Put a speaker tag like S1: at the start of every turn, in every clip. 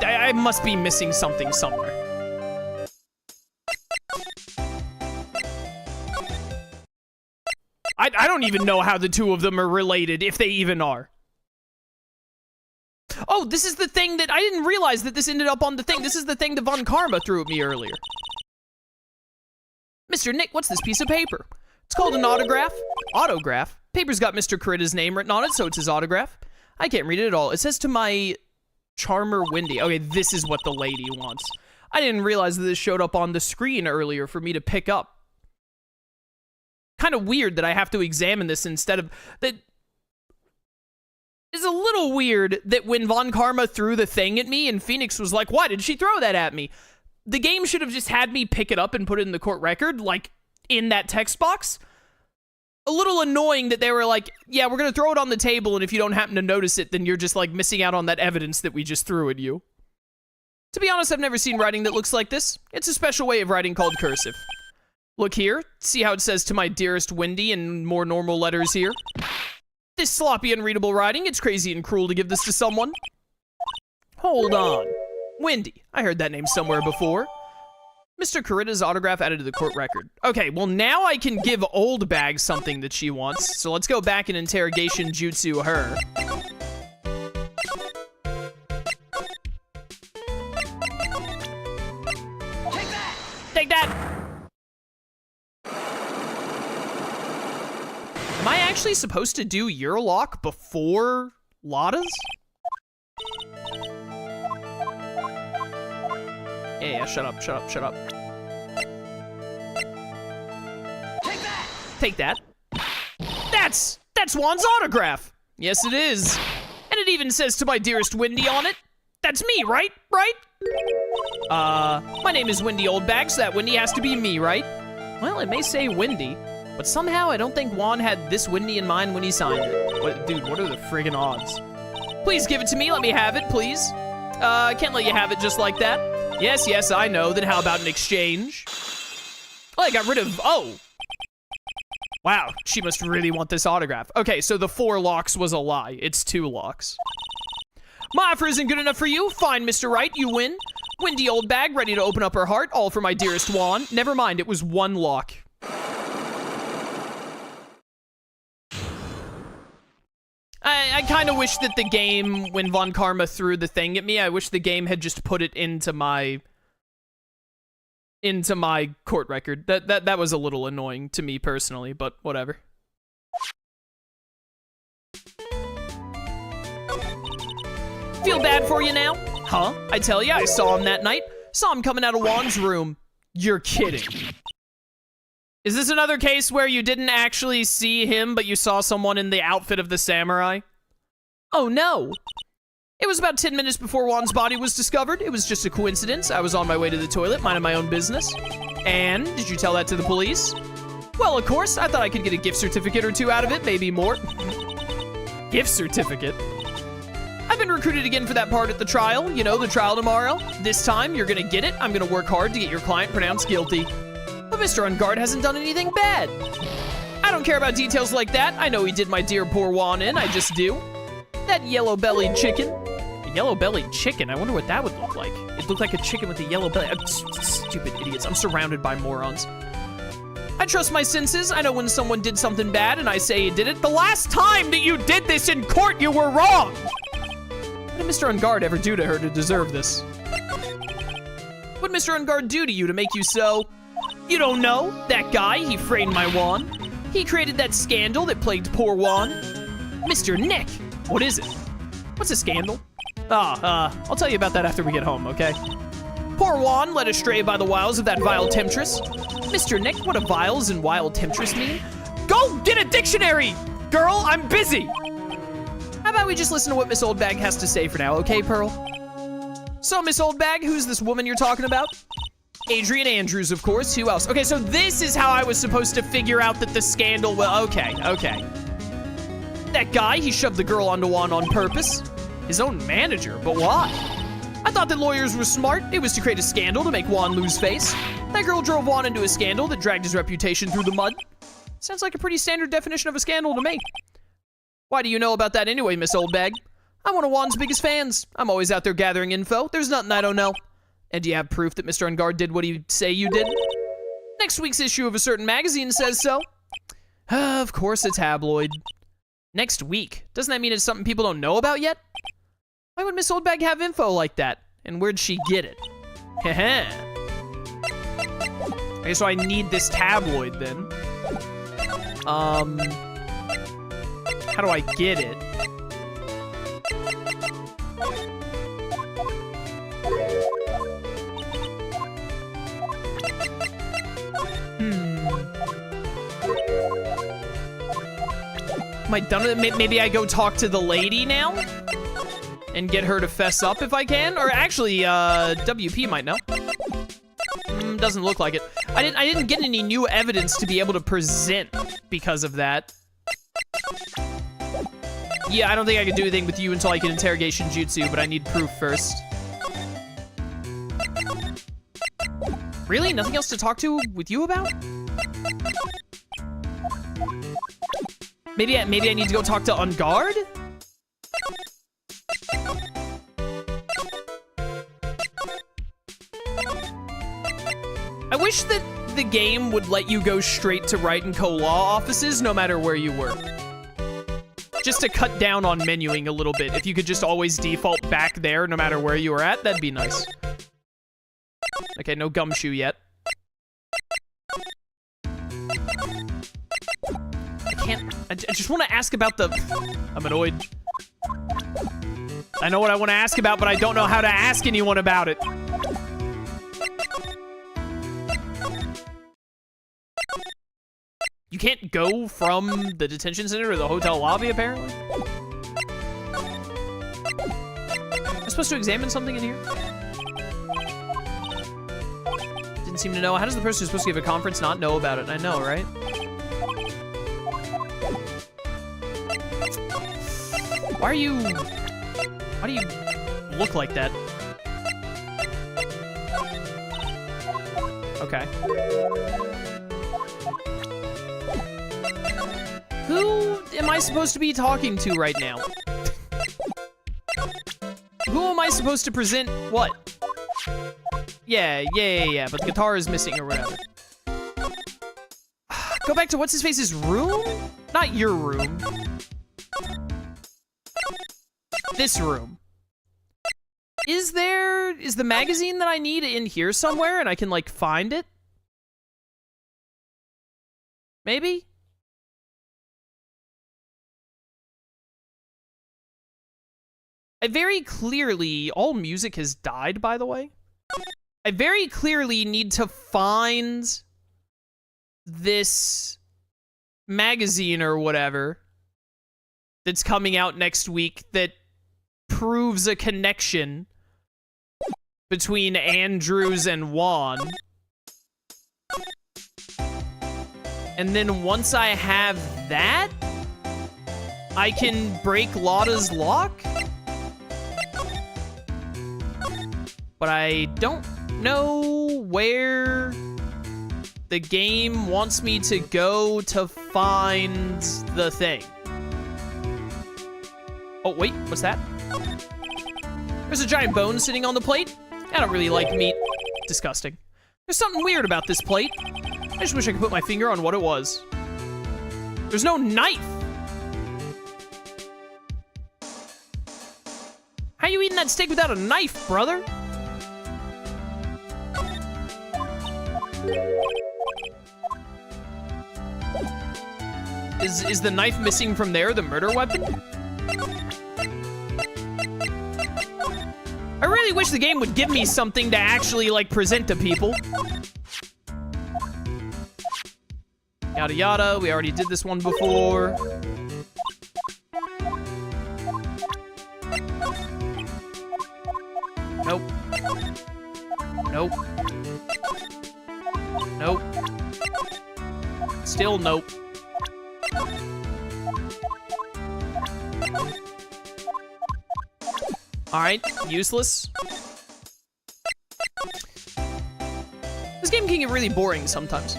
S1: I must be missing something somewhere. I don't even know how the two of them are related, if they even are. Oh, this is the thing that I didn't realize that this ended up on the thing. This is the thing that Von Karma threw at me earlier. Mr. Nick, what's this piece of paper? It's called an autograph. Autograph? Paper's got Mr. Karitta's name written on it, so it's his autograph. I can't read it at all. It says to my charmer, Wendy. Okay, this is what the lady wants. I didn't realize that this showed up on the screen earlier for me to pick up. Kind of weird that I have to examine this instead of... That is a little weird that when Von Karma threw the thing at me and Phoenix was like, why did she throw that at me? The game should have just had me pick it up and put it in the court record, like, in that text box. A little annoying that they were like, yeah, we're gonna throw it on the table, and if you don't happen to notice it, then you're just, like, missing out on that evidence that we just threw at you. To be honest, I've never seen writing that looks like this. It's a special way of writing called cursive. Look here. See how it says to my dearest Wendy in more normal letters here? This sloppy, unreadable writing, it's crazy and cruel to give this to someone. Hold on. Wendy. I heard that name somewhere before. Mr. Karitta's autograph added to the court record. Okay, well now I can give Old Bag something that she wants. So let's go back and interrogation jutsu her. Take that! Take that! Am I actually supposed to do your lock before Lada's? Yeah, shut up, shut up, shut up. Take that! Take that. That's Juan's autograph. Yes, it is. And it even says to my dearest Wendy on it. That's me, right? Right? My name is Wendy Oldbag, so that Wendy has to be me, right? Well, it may say Wendy, but somehow I don't think Juan had this Wendy in mind when he signed it. Dude, what are the friggin' odds? Please give it to me, let me have it, please. I can't let you have it just like that. Yes, yes, I know. Then how about an exchange? Oh, I got rid of... Oh. Wow, she must really want this autograph. Okay, so the 4 locks was a lie. It's 2 locks. My offer isn't good enough for you. Fine, Mr. Wright, you win. Wendy Oldbag, ready to open up her heart. All for my dearest Juan. Never mind, it was 1 lock. I kind of wish that the game, when Von Karma threw the thing at me, I wish the game had just put it into my court record. That was a little annoying to me personally, but whatever. Feel bad for you now? Huh? I tell ya, I saw him that night. Saw him coming out of Juan's room. You're kidding. Is this another case where you didn't actually see him, but you saw someone in the outfit of the samurai? Oh no! It was about 10 minutes before Juan's body was discovered. It was just a coincidence. I was on my way to the toilet, minding my own business. And, did you tell that to the police? Well, of course. I thought I could get a gift certificate or 2 out of it, maybe more. Gift certificate? I've been recruited again for that part at the trial. You know, the trial tomorrow. This time, you're gonna get it. I'm gonna work hard to get your client pronounced guilty. But Mr. Ungard hasn't done anything bad. I don't care about details like that. I know he did my dear poor Juan in. I just do. That yellow-bellied chicken. A yellow-bellied chicken? I wonder what that would look like. It looked like a chicken with a yellow belly. Stupid idiots. I'm surrounded by morons. I trust my senses. I know when someone did something bad and I say you did it. The last time that you did this in court, you were wrong. What did Mr. Ungard ever do to her to deserve this? What did Mr. Ungard do to you to make you so... You don't know? That guy, he framed my Juan. He created that scandal that plagued poor Juan. Mr. Nick, what is it? What's a scandal? I'll tell you about that after we get home, okay? Poor Juan led astray by the wiles of that vile temptress. Mr. Nick, what do viles and wild temptress mean? Go get a dictionary! Girl, I'm busy! How about we just listen to what Miss Oldbag has to say for now, okay, Pearl? So, Miss Oldbag, who's this woman you're talking about? Adrian Andrews, of course. Who else? Okay, so this is how I was supposed to figure out that the scandal... Well, okay. That guy, he shoved the girl onto Juan on purpose. His own manager, but why? I thought that lawyers were smart. It was to create a scandal to make Juan lose face. That girl drove Juan into a scandal that dragged his reputation through the mud. Sounds like a pretty standard definition of a scandal to me. Why do you know about that anyway, Miss Oldbag? I'm one of Juan's biggest fans. I'm always out there gathering info. There's nothing I don't know. And do you have proof that Mr. Ungard did what he say you did? Next week's issue of a certain magazine says so. Of course a tabloid. Next week? Doesn't that mean it's something people don't know about yet? Why would Miss Oldbag have info like that? And where'd she get it? Heh. Okay, so I need this tabloid then. How do I get it? Am I done with it? Maybe I go talk to the lady now? And get her to fess up if I can? Or actually, WP might know. Doesn't look like it. I didn't get any new evidence to be able to present because of that. Yeah, I don't think I can do anything with you until I can interrogation jutsu, but I need proof first. Really? Nothing else to talk to with you about? Maybe I need to go talk to Ungard? I wish that the game would let you go straight to Wright & Co. law offices no matter where you were. Just to cut down on menuing a little bit. If you could just always default back there no matter where you were at, that'd be nice. Okay, no gumshoe yet. I just want to ask about the... I'm annoyed. I know what I want to ask about, but I don't know how to ask anyone about it. You can't go from the detention center to the hotel lobby, apparently? Am I supposed to examine something in here? Didn't seem to know. How does the person who's supposed to give a conference not know about it? I know, right? Why do you look like that? Okay. Who am I supposed to be talking to right now? Who am I supposed to present what? Yeah, but the guitar is missing or whatever. Go back to what's-his-face's room? Not your room. This room. Is the magazine that I need in here somewhere and I can, like, find it? Maybe? I very clearly... All music has died, by the way. I very clearly need to find this magazine or whatever that's coming out next week that proves a connection between Andrews and Juan. And then once I have that, I can break Lotta's lock? But I don't know where the game wants me to go to find the thing. Oh, wait, what's that? There's a giant bone sitting on the plate. I don't really like meat. Disgusting. There's something weird about this plate. I just wish I could put my finger on what it was. There's no knife. How you eating that steak without a knife, brother? Is the knife missing from there the murder weapon? I really wish the game would give me something to actually, like, present to people. Yada yada, we already did this one before. Nope. Nope. Nope. Still nope. Alright, useless. This game can get really boring sometimes.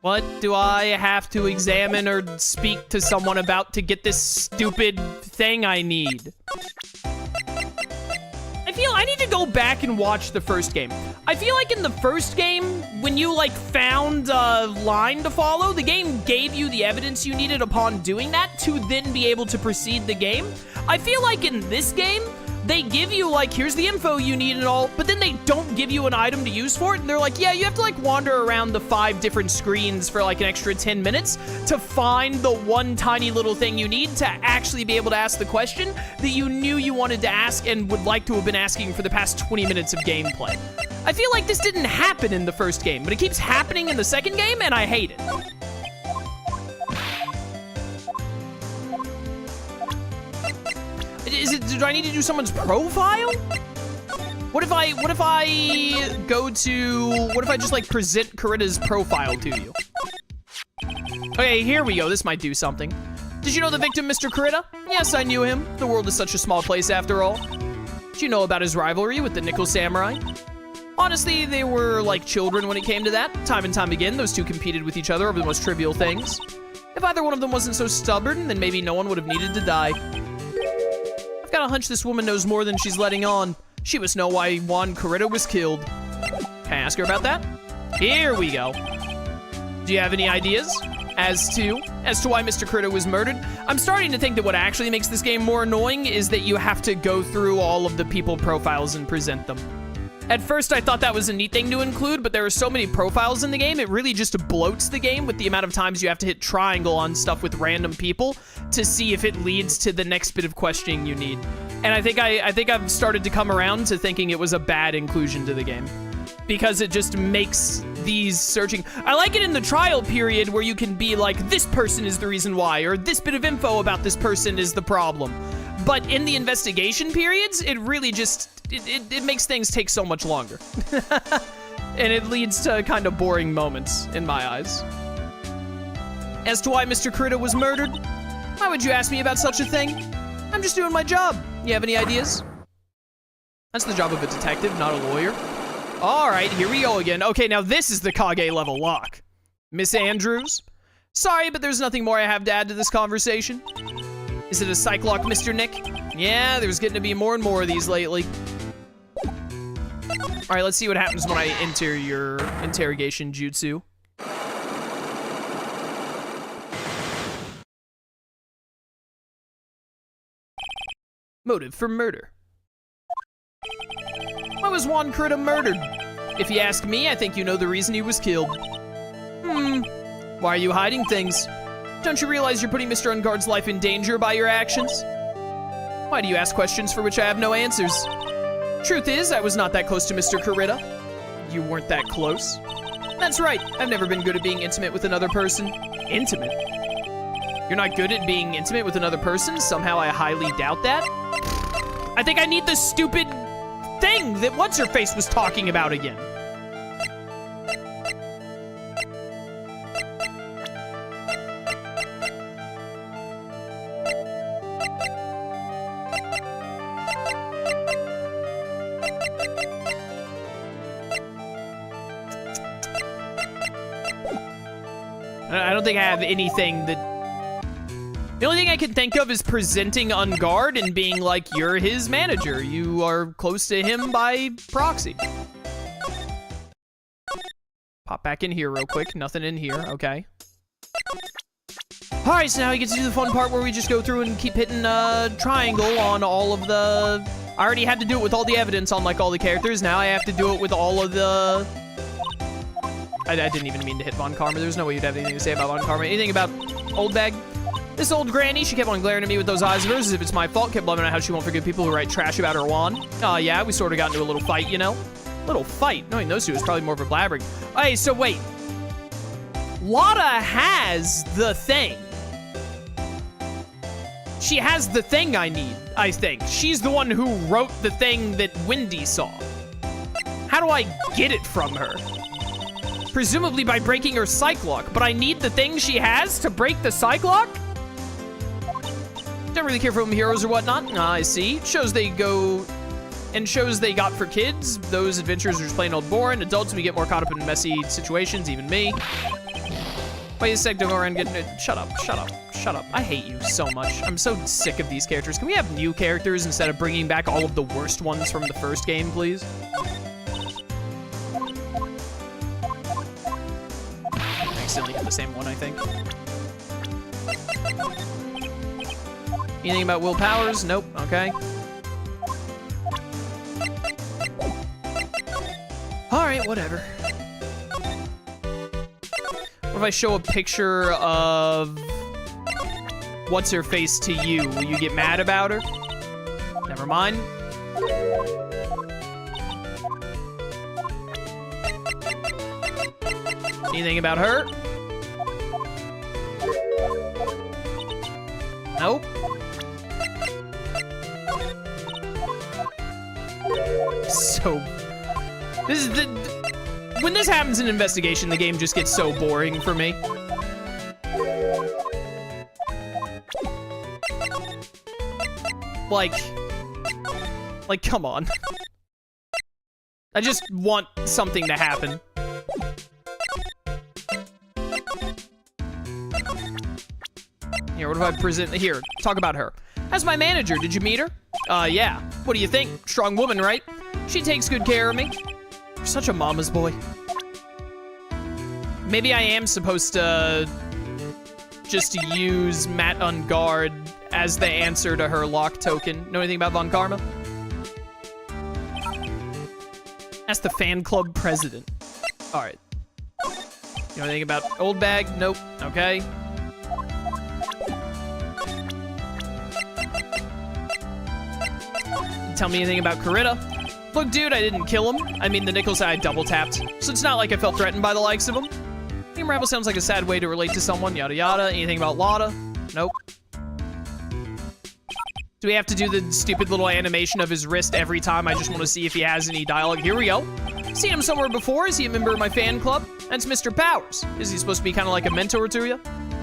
S1: What do I have to examine or speak to someone about to get this stupid thing I need? I feel I need to go back and watch the first game. I feel like in the first game, when you like found a line to follow, the game gave you the evidence you needed upon doing that to then be able to proceed the game. I feel like in this game, they give you, like, here's the info you need and all, but then they don't give you an item to use for it, and they're like, yeah, you have to, like, wander around the 5 different screens for, like, an extra 10 minutes to find the one tiny little thing you need to actually be able to ask the question that you knew you wanted to ask and would like to have been asking for the past 20 minutes of gameplay. I feel like this didn't happen in the first game, but it keeps happening in the second game, and I hate it. Do I need to do someone's profile? What if I just like present Kurita's profile to you? Okay, here we go. This might do something. Did you know the victim, Mr. Kurita? Yes, I knew him. The world is such a small place after all. Did you know about his rivalry with the Nickel Samurai? Honestly, they were like children when it came to that. Time and time again, those two competed with each other over the most trivial things. If either one of them wasn't so stubborn, then maybe no one would have needed to die. I've got a hunch this woman knows more than she's letting on. She must know why Juan Kurita was killed. Can I ask her about that? Here we go. Do you have any ideas as to why Mr. Kurita was murdered? I'm starting to think that what actually makes this game more annoying is that you have to go through all of the people profiles and present them. At first, I thought that was a neat thing to include, but there are so many profiles in the game, it really just bloats the game with the amount of times you have to hit triangle on stuff with random people to see if it leads to the next bit of questioning you need. And I think I've started to come around to thinking it was a bad inclusion to the game, because it just makes these searching. I like it in the trial period where you can be like, this person is the reason why, or this bit of info about this person is the problem. But in the investigation periods, it really just, it makes things take so much longer. And it leads to kind of boring moments in my eyes. As to why Mr. Kurita was murdered, why would you ask me about such a thing? I'm just doing my job. You have any ideas? That's the job of a detective, not a lawyer. All right, here we go again. Okay, now this is the Kage level lock. Miss Andrews? Sorry, but there's nothing more I have to add to this conversation. Is it a psych lock, Mr. Nick? Yeah, there's getting to be more and more of these lately. All right, let's see what happens when I enter your interrogation jutsu. Motive for murder. Why was Juan Kurita murdered? If you ask me, I think you know the reason he was killed. Why are you hiding things? Don't you realize you're putting Mr. Unguard's life in danger by your actions? Why do you ask questions for which I have no answers? Truth is, I was not that close to Mr. Kurita. You weren't that close? That's right, I've never been good at being intimate with another person. Intimate? You're not good at being intimate with another person? Somehow I highly doubt that. I think I need the stupid thing that What's-Her-Face was talking about again. I don't think I have anything that... The only thing I can think of is presenting Unguard and being like, you're his manager. You are close to him by proxy. Pop back in here real quick. Nothing in here. Okay. All right, so now we get to do the fun part where we just go through and keep hitting triangle on all of the... I already had to do it with all the evidence on, like, all the characters. Now I have to do it with all of the... I didn't even mean to hit Von Karma. There's no way you'd have anything to say about Von Karma. Anything about Old Bag? This old granny, she kept on glaring at me with those eyes of hers as if it's my fault. Kept blaming on how she won't forgive people who write trash about her Juan. Yeah, we sort of got into a little fight, you know? Little fight? Knowing those two is probably more of a blabbering. Hey, so wait. Lotta has the thing. She has the thing I need, I think. She's the one who wrote the thing that Wendy saw. How do I get it from her? Presumably by breaking her psych lock, but I need the thing she has to break the psych lock? Don't really care for film heroes or whatnot. I see. Shows they got for kids. Those adventures are just plain old boring. Adults, we get more caught up in messy situations, even me. Wait a sec, don't go around getting it. Shut up, shut up, shut up. I hate you so much. I'm so sick of these characters. Can we have new characters instead of bringing back all of the worst ones from the first game, please? I accidentally hit the same one, I think. Anything about Will Powers? Nope, okay. Alright, whatever. What if I show a picture of what's-her-face to you? Will you get mad about her? Never mind. Anything about her? Nope. So, this is the... When this happens in investigation, the game just gets so boring for me. Like, come on. I just want something to happen. Here, what if I present... Here, talk about her. As my manager, did you meet her? Yeah. What do you think? Strong woman, right? She takes good care of me. You're such a mama's boy. Maybe I am supposed to just use Matt on guard as the answer to her lock token. Know anything about Von Karma? That's the fan club president. All right. You know anything about Old Bag? Nope. Okay. Tell me anything about Corita? Look, dude, I didn't kill him. I mean, the Nichols I double tapped, so it's not like I felt threatened by the likes of him. Team Rebel sounds like a sad way to relate to someone, yada yada. Anything about Lada? Nope. Do we have to do the stupid little animation of his wrist every time? I just want to see if he has any dialogue. Here we go. Seen him somewhere before. Is he a member of my fan club? That's Mr. Powers. Is he supposed to be kind of like a mentor to you?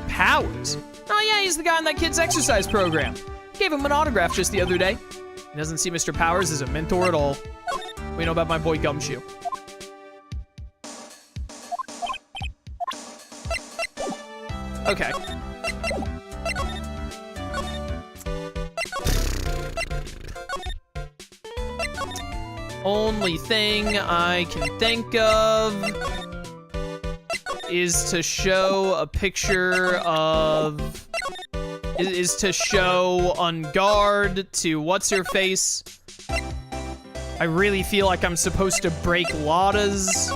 S1: Powers? Oh yeah, he's the guy in that kid's exercise program. Gave him an autograph just the other day. He doesn't see Mr. Powers as a mentor at all. What do you know about my boy Gumshoe? Okay. Only thing I can think of is to show a picture of... is to show on guard to what's-her-face. I really feel like I'm supposed to break Lada's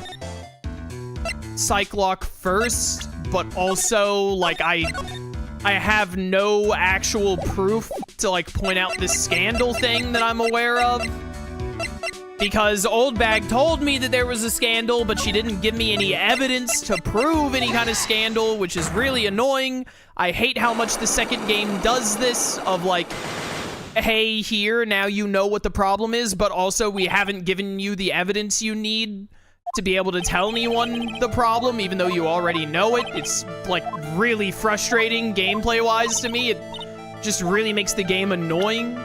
S1: psych lock first, but also, like, I have no actual proof to, like, point out this scandal thing that I'm aware of. Because Old Bag told me that there was a scandal, but she didn't give me any evidence to prove any kind of scandal, which is really annoying. I hate how much the second game does this, of like, hey, here, now you know what the problem is, but also we haven't given you the evidence you need to be able to tell anyone the problem, even though you already know it. It's, like, really frustrating gameplay-wise to me. It just really makes the game annoying.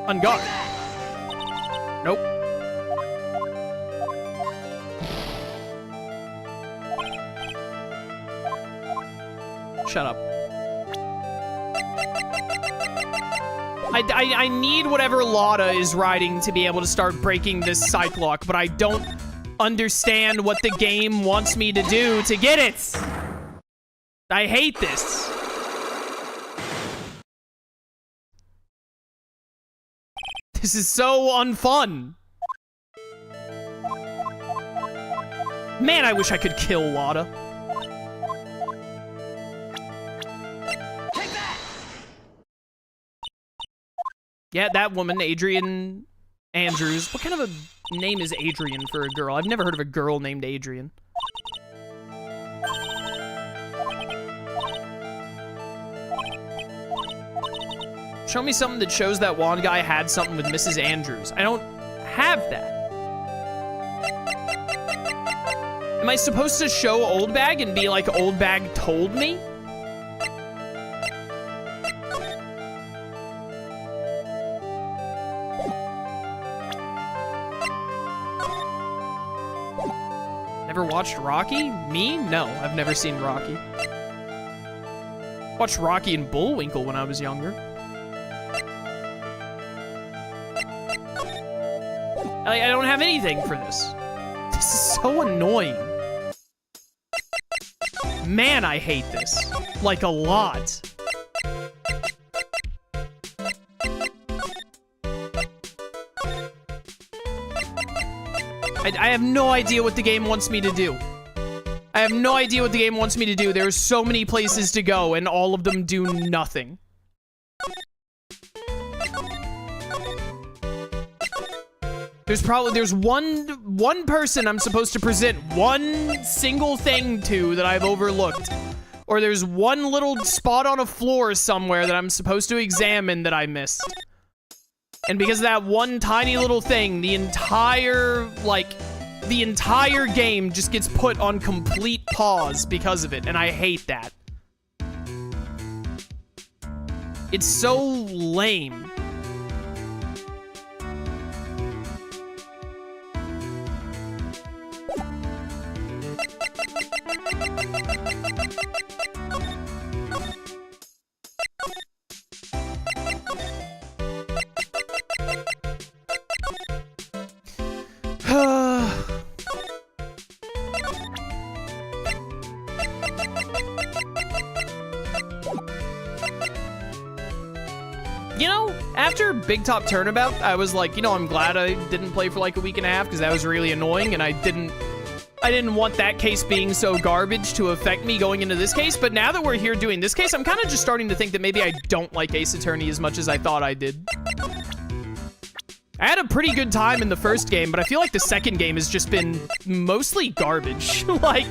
S1: On guard. Nope. Shut up. I need whatever Lada is riding to be able to start breaking this psych lock, but I don't understand what the game wants me to do to get it. I hate this. This is so unfun. Man, I wish I could kill Lada. Yeah, that woman, Adrian Andrews. What kind of a name is Adrian for a girl? I've never heard of a girl named Adrian. Show me something that shows that one guy had something with Mrs. Andrews. I don't have that. Am I supposed to show Old Bag and be like, Old Bag told me? Ever watched Rocky? Me? No, I've never seen Rocky. Watched Rocky and Bullwinkle when I was younger. I don't have anything for this. This is so annoying. Man, I hate this. Like, a lot. I have no idea what the game wants me to do. I have no idea what the game wants me to do. There are so many places to go, and all of them do nothing. There's one person I'm supposed to present one single thing to that I've overlooked. Or there's one little spot on a floor somewhere that I'm supposed to examine that I missed. And because of that one tiny little thing, the entire game just gets put on complete pause because of it, and I hate that. It's so lame. You know, after Big Top Turnabout, I was like, you know, I'm glad I didn't play for like a week and a half because that was really annoying, and I didn't want that case being so garbage to affect me going into this case. But now that we're here doing this case, I'm kind of just starting to think that maybe I don't like Ace Attorney as much as I thought I did. I had a pretty good time in the first game, but I feel like the second game has just been mostly garbage. Like,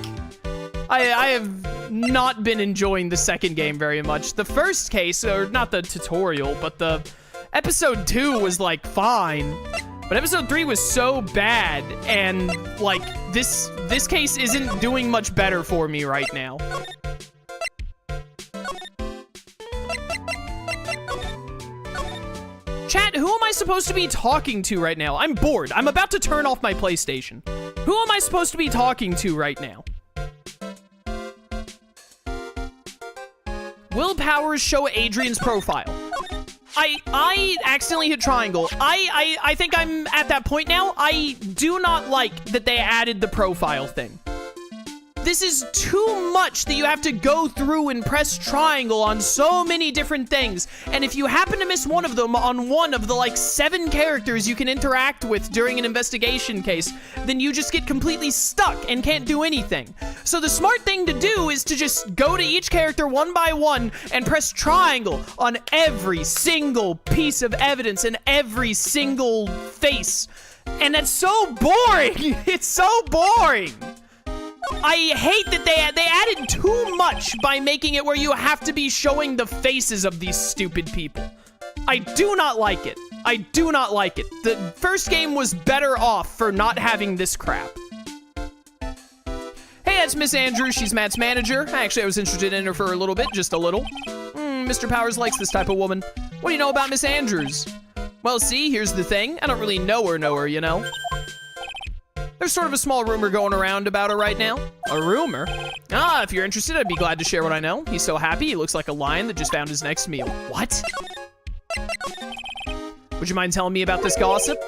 S1: I have not been enjoying the second game very much. The first case, or not the tutorial, but the episode 2 was like fine. But episode 3 was so bad, and like this case isn't doing much better for me right now. Chat, who am I supposed to be talking to right now? I'm bored. I'm about to turn off my PlayStation. Who am I supposed to be talking to right now? Will Powers show Adrian's profile? I accidentally hit triangle. I think I'm at that point now. I do not like that they added the profile thing. This is too much that you have to go through and press triangle on so many different things. And if you happen to miss one of them on one of the like 7 characters you can interact with during an investigation case, then you just get completely stuck and can't do anything. So the smart thing to do is to just go to each character one by one and press triangle on every single piece of evidence and every single face. And that's so boring. It's so boring. I hate that they added too much by making it where you have to be showing the faces of these stupid people. I do not like it. I do not like it. The first game was better off for not having this crap. Hey, that's Miss Andrews. She's Matt's manager. Actually, I was interested in her for a little bit, just a little. Mr. Powers likes this type of woman. What do you know about Miss Andrews? Well, see, here's the thing. I don't really know her, you know? There's sort of a small rumor going around about her right now. A rumor? Ah, if you're interested, I'd be glad to share what I know. He's so happy, he looks like a lion that just found his next meal. What? Would you mind telling me about this gossip?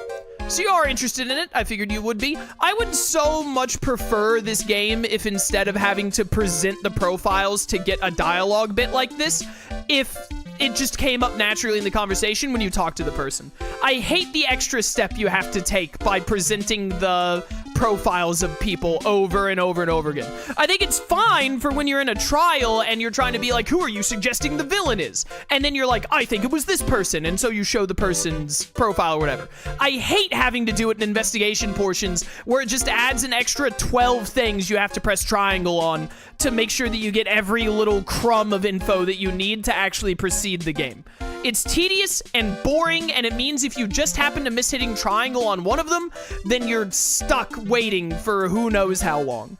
S1: So you are interested in it, I figured you would be. I would so much prefer this game if instead of having to present the profiles to get a dialogue bit like this, if it just came up naturally in the conversation when you talk to the person. I hate the extra step you have to take by presenting the profiles of people over and over and over again. I think it's fine for when you're in a trial and you're trying to be like, who are you suggesting the villain is? And then you're like, I think it was this person, and so you show the person's profile or whatever. I hate having to do it in investigation portions where it just adds an extra 12 things you have to press triangle on to make sure that you get every little crumb of info that you need to actually proceed the game. It's tedious and boring, and it means if you just happen to miss hitting triangle on one of them, then you're stuck waiting for who knows how long.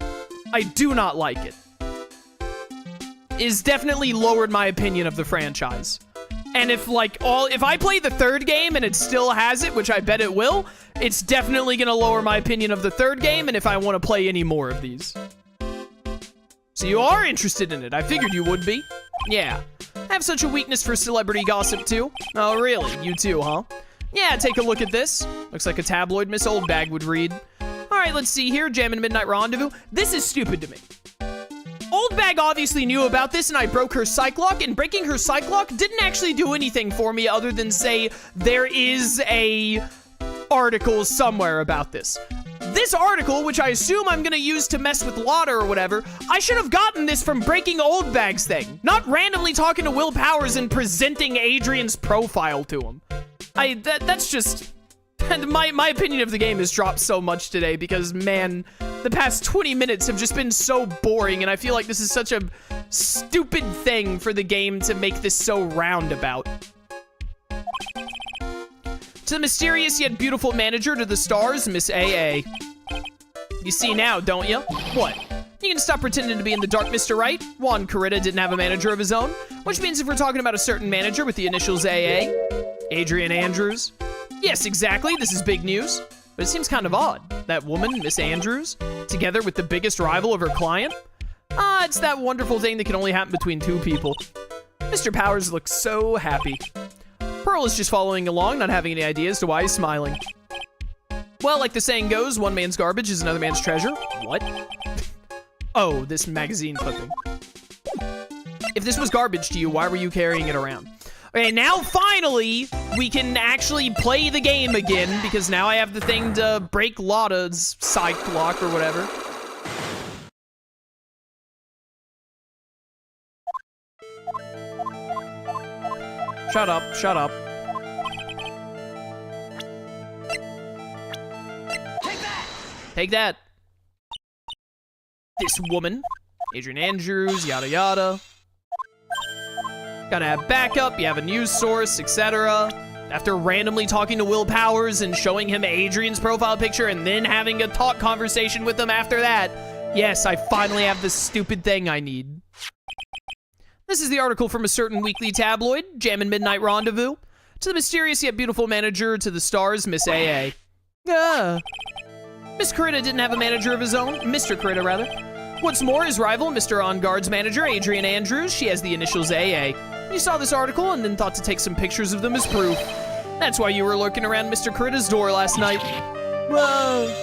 S1: I do not like it. It's definitely lowered my opinion of the franchise. And if I play the third game and it still has it, which I bet it will, it's definitely gonna lower my opinion of the third game and if I want to play any more of these. So you are interested in it. I figured you would be. Yeah. I have such a weakness for celebrity gossip too. Oh really? You too, huh? Yeah, take a look at this. Looks like a tabloid Miss Oldbag would read. Alright, let's see here. Jammin' Midnight Rendezvous. This is stupid to me. Oldbag obviously knew about this and I broke her psych lock, and breaking her psych lock didn't actually do anything for me other than say there is a article somewhere about this. This article, which I assume I'm gonna use to mess with Lotta or whatever, I should have gotten this from breaking Oldbag's thing, not randomly talking to Will Powers and presenting Adrian's profile to him. That's just... My opinion of the game has dropped so much today because, man, the past 20 minutes have just been so boring, and I feel like this is such a stupid thing for the game to make this so roundabout. To the mysterious yet beautiful manager to the stars, Miss AA. You see now, don't you? What? You can stop pretending to be in the dark, Mr. Wright. Juan Corrida didn't have a manager of his own, which means if we're talking about a certain manager with the initials AA, Adrian Andrews. Yes, exactly, this is big news. But it seems kind of odd. That woman, Miss Andrews, together with the biggest rival of her client? It's that wonderful thing that can only happen between two people. Mr. Powers looks so happy. Pearl is just following along, not having any idea as to why he's smiling. Well, like the saying goes, one man's garbage is another man's treasure. What? Oh, this magazine clipping. If this was garbage to you, why were you carrying it around? Okay, now finally, we can actually play the game again, because now I have the thing to break Lotta's psych lock or whatever. Shut up, shut up. Take that! Take that. This woman, Adrian Andrews, yada yada. Gotta have backup, you have a news source, etc. After randomly talking to Will Powers and showing him Adrian's profile picture and then having a talk conversation with him after that, yes, I finally have the stupid thing I need. This is the article from a certain weekly tabloid, Jammin' Midnight Rendezvous. To the mysterious yet beautiful manager to the stars, Miss AA. Miss Corrida didn't have a manager of his own. Mr. Corrida, rather. What's more, his rival, Mr. On Guard's manager, Adrian Andrews, she has the initials AA. You saw this article and then thought to take some pictures of them as proof. That's why you were lurking around Mr. Corrida's door last night. Whoa.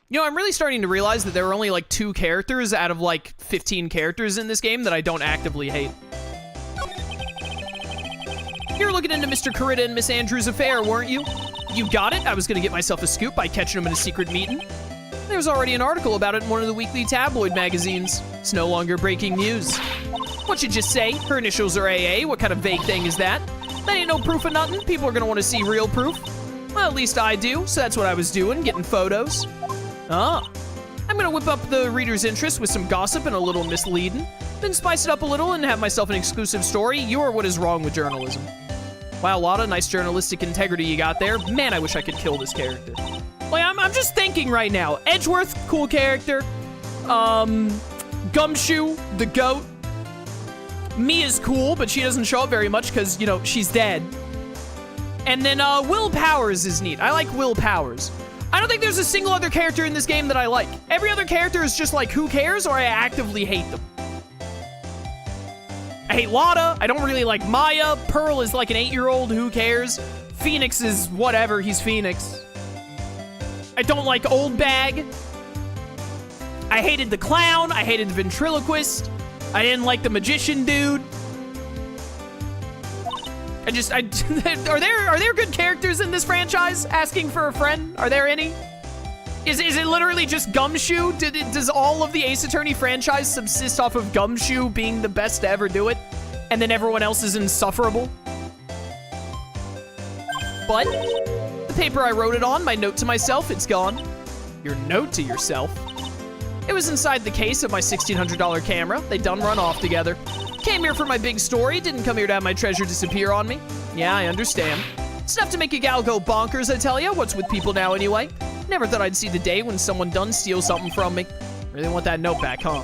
S1: You know, I'm really starting to realize that there are only like 2 characters out of like 15 characters in this game that I don't actively hate. You were looking into Mr. Corrida and Miss Andrews' affair, weren't you? You got it? I was gonna get myself a scoop by catching him in a secret meeting. There was already an article about it in one of the weekly tabloid magazines. It's no longer breaking news. What you just say? Her initials are AA. What kind of vague thing is that? That ain't no proof of nothing. People are gonna want to see real proof. Well, at least I do, so that's what I was doing, getting photos. Ah. I'm gonna whip up the reader's interest with some gossip and a little misleading, then spice it up a little and have myself an exclusive story. You're what is wrong with journalism. Wow, Lotta, nice journalistic integrity you got there. Man, I wish I could kill this character. Like, I'm just thinking right now. Edgeworth, cool character. Gumshoe, the goat. Mia's cool, but she doesn't show up very much because, you know, she's dead. And then, Will Powers is neat. I like Will Powers. I don't think there's a single other character in this game that I like. Every other character is just like, who cares, or I actively hate them. I hate Lotta. I don't really like Maya. Pearl is like an 8-year-old. Who cares? Phoenix is whatever. He's Phoenix. I don't like Oldbag. I hated the clown. I hated the ventriloquist. I didn't like the magician dude. Are there good characters in this franchise? Asking for a friend? Are there any? Is it literally just Gumshoe? Does all of the Ace Attorney franchise subsist off of Gumshoe being the best to ever do it? And then everyone else is insufferable? But the paper I wrote it on, my note to myself, it's gone. Your note to yourself? It was inside the case of my $1,600 camera. They done run off together. Came here for my big story, didn't come here to have my treasure disappear on me. Yeah, I understand. It's enough to make a gal go bonkers, I tell ya. What's with people now anyway? Never thought I'd see the day when someone done steal something from me. Really want that note back, huh?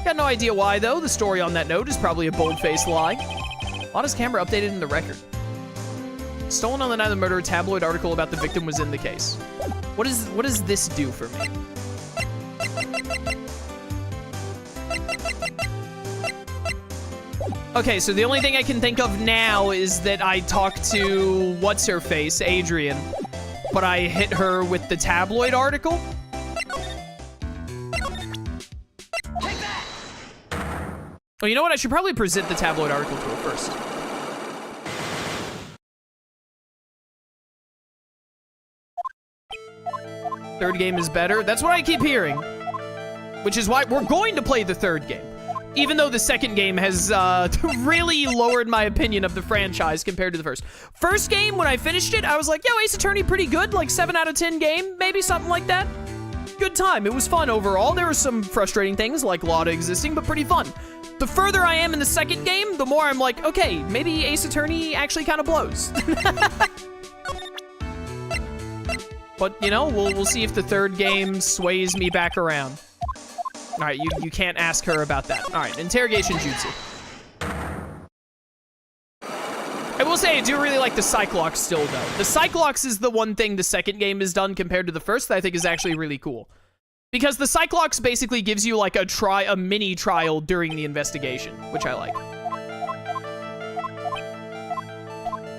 S1: Got no idea why, though. The story on that note is probably a bold-faced lie. Lana's camera updated in the record. Stolen on the night of the murder, a tabloid article about the victim was in the case. What does this do for me? Okay, so the only thing I can think of now is that I talked to what's-her-face, Adrian, but I hit her with the tabloid article. Oh, you know what? I should probably present the tabloid article to her first. Third game is better. That's what I keep hearing. Which is why we're going to play the third game. Even though the second game has really lowered my opinion of the franchise compared to the first. First game, when I finished it, I was like, yo, Ace Attorney pretty good. Like 7 out of 10 game, maybe something like that. Good time. It was fun overall. There were some frustrating things like Lada existing, but pretty fun. The further I am in the second game, the more I'm like, okay, maybe Ace Attorney actually kind of blows. But, you know, we'll see if the third game sways me back around. All right, you can't ask her about that. All right, interrogation jutsu. I will say I do really like the Cyclops still, though. The Cyclops is the one thing the second game has done compared to the first that I think is actually really cool. Because the Cyclops basically gives you, like, a mini trial during the investigation, which I like.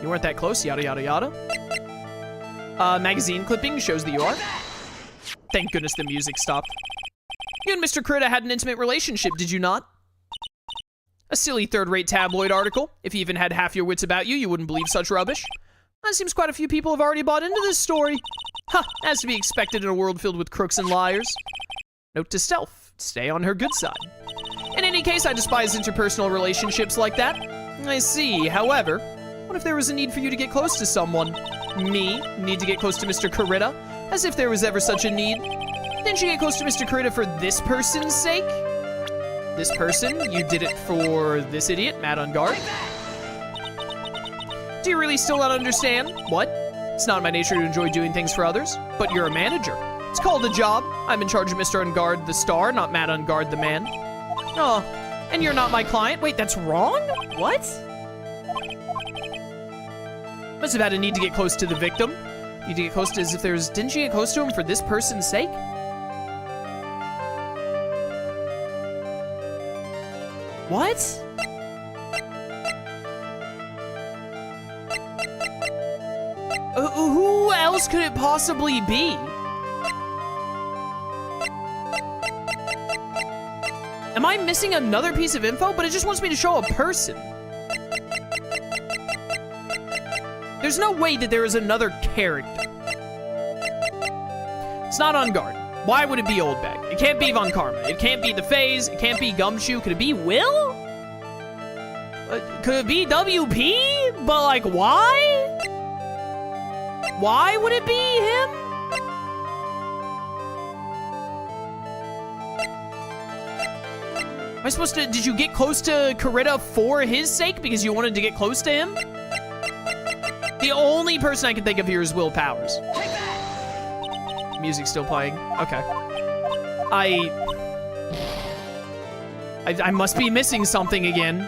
S1: You weren't that close, yada, yada, yada. Magazine clipping shows that you are. Thank goodness the music stopped. You and Mr. Kurita had an intimate relationship, did you not? A silly third-rate tabloid article. If you even had half your wits about you, you wouldn't believe such rubbish. It seems quite a few people have already bought into this story. Huh, as to be expected in a world filled with crooks and liars. Note to self, stay on her good side. In any case, I despise interpersonal relationships like that. I see, however, what if there was a need for you to get close to someone? Me? Need to get close to Mr. Kurita? As if there was ever such a need. Didn't you get close to Mr. Kurita for this person's sake? This person? You did it for this idiot, Matt on guard? Do you really still not understand? What? It's not in my nature to enjoy doing things for others, but you're a manager. It's called a job. I'm in charge of Mr. Ungard the star, not Matt Ungard the man. Oh, and you're not my client? Wait, that's wrong? What? Must have had a need to get close to the victim. Need to get close to as if there's... Didn't you get close to him for this person's sake? What? Who else could it possibly be? Am I missing another piece of info? But it just wants me to show a person. There's no way that there is another character. It's not on guard. Why would it be Old Bag? It can't be Von Karma. It can't be the Phase. It can't be Gumshoe. Could it be Will? Could it be WP? But, like, why? Why would it be him? Am I supposed to... Did you get close to Kurita for his sake? Because you wanted to get close to him? The only person I can think of here is Will Powers. Music's still playing. Okay. I must be missing something again.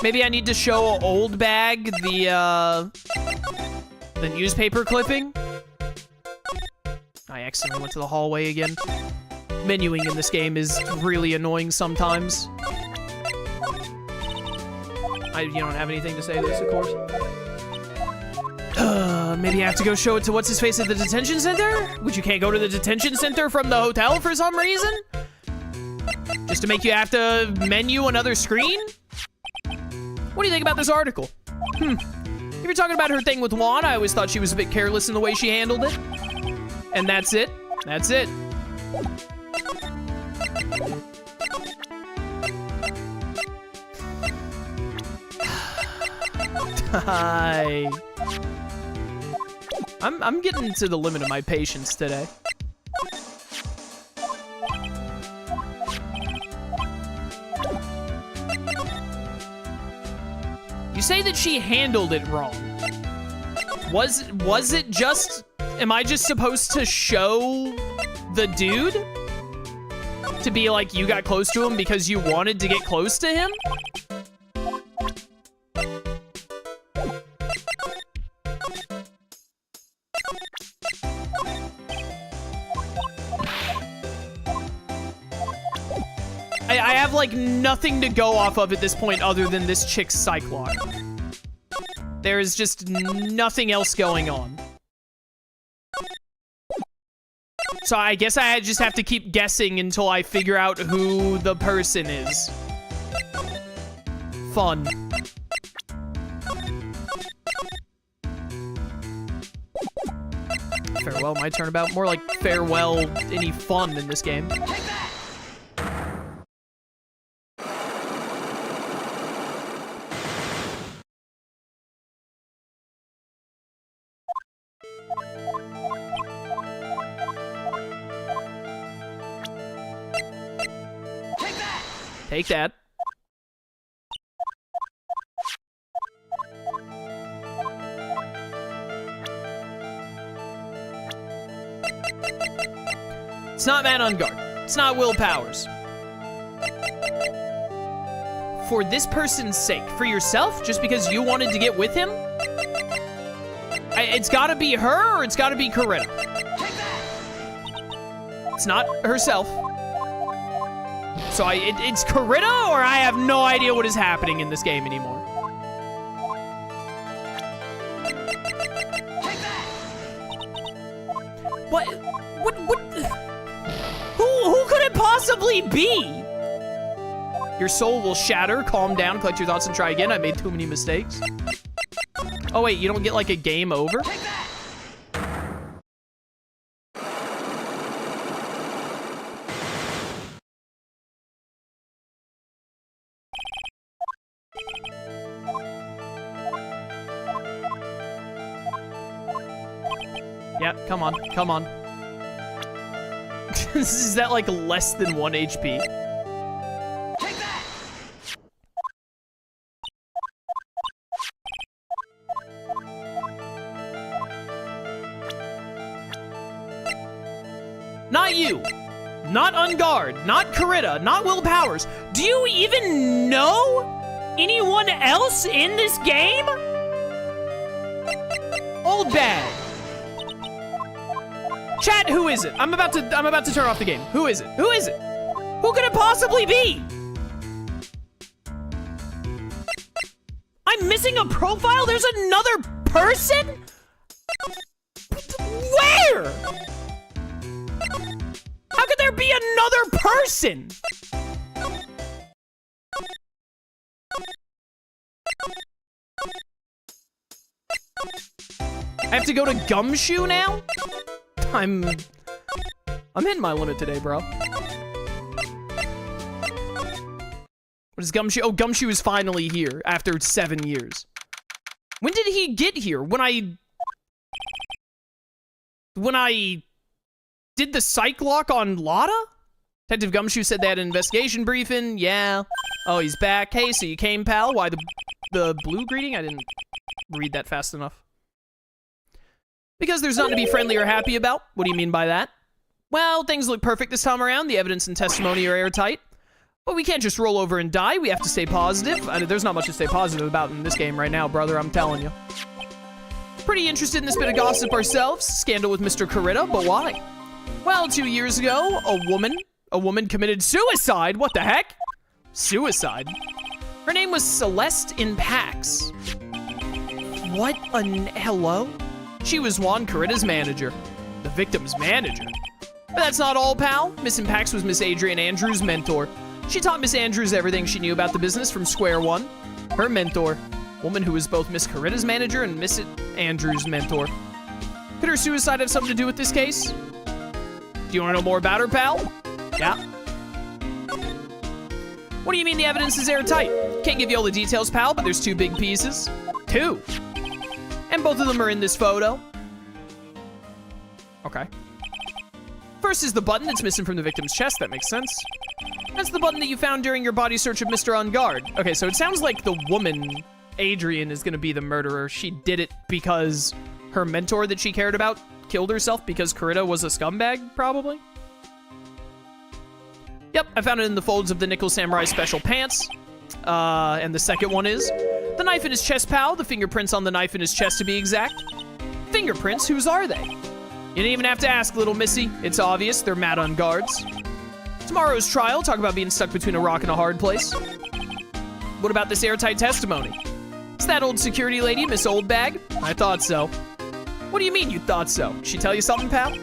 S1: Maybe I need to show Old Bag the newspaper clipping. I accidentally went to the hallway again. Menuing in this game is really annoying sometimes. You don't have anything to say to this, of course. Maybe I have to go show it to what's-his-face at the detention center? Which you can't go to the detention center from the hotel for some reason? Just to make you have to menu another screen? What do you think about this article? If you're talking about her thing with Juan, I always thought she was a bit careless in the way she handled it. And that's it. That's it. Hi. I'm getting to the limit of my patience today. You say that she handled it wrong. Was it just Am I just supposed to show the dude? To be like, you got close to him because you wanted to get close to him? I have, like, nothing to go off of at this point other than this chick's cyclock. There is just nothing else going on. So I guess I just have to keep guessing until I figure out who the person is. Fun. Farewell, my turnabout. More like farewell, any fun in this game. Take that. It's not man on guard. It's not Will Powers. For this person's sake. For yourself? Just because you wanted to get with him? It's gotta be her or it's gotta be Coretta. It's not herself. So it's Coretta, or I have no idea what is happening in this game anymore. What? Who could it possibly be? Your soul will shatter, calm down, collect your thoughts, and try again. I made too many mistakes. Oh wait, you don't get like a game over? Yeah, come on, come on. Is that like less than 1 HP? Take that! Not you. Not Unguard. Not Coretta. Not Will Powers. Do you even know anyone else in this game? Old bag. Chat, who is it? I'm about to turn off the game. Who is it? Who is it? Who could it possibly be? I'm missing a profile? There's another person? Where? How could there be another person? I have to go to Gumshoe now? I'm hitting my limit today, bro. What is Gumshoe? Oh, Gumshoe is finally here after 7 years. When did he get here? When I did the psych lock on Lotta? Detective Gumshoe said they had an investigation briefing. Yeah. Oh, he's back. Hey, so you came, pal? Why the blue greeting? I didn't read that fast enough. Because there's nothing to be friendly or happy about. What do you mean by that? Well, things look perfect this time around. The evidence and testimony are airtight. But we can't just roll over and die. We have to stay positive. There's not much to stay positive about in this game right now, brother. I'm telling you. Pretty interested in this bit of gossip ourselves. Scandal with Mr. Coretta, but why? Well, 2 years ago, a woman committed suicide. What the heck? Suicide? Her name was Celeste in Pax. What hello? She was Juan Coretta's manager. The victim's manager. But that's not all, pal. Miss in Pax was Miss Adrian Andrews' mentor. She taught Miss Andrews everything she knew about the business from square one. Her mentor. Woman who was both Miss Coretta's manager and Miss Andrews' mentor. Could her suicide have something to do with this case? Do you want to know more about her, pal? Yeah. What do you mean the evidence is airtight? Can't give you all the details, pal, but there's 2 big pieces. 2. And both of them are in this photo. Okay. First is the button that's missing from the victim's chest. That makes sense. That's the button that you found during your body search of Mr. Unguard. Okay, so it sounds like the woman, Adrian, is going to be the murderer. She did it because her mentor that she cared about killed herself because Kurita was a scumbag, probably. Yep, I found it in the folds of the Nickel Samurai special pants. And the second one is the knife in his chest, pal. The fingerprints on the knife in his chest, to be exact. Fingerprints? Whose are they? You didn't even have to ask, little missy. It's obvious. They're mad on guards. Tomorrow's trial. Talk about being stuck between a rock and a hard place. What about this airtight testimony? It's that old security lady, Miss Oldbag? I thought so. What do you mean you thought so? She tell you something, pal?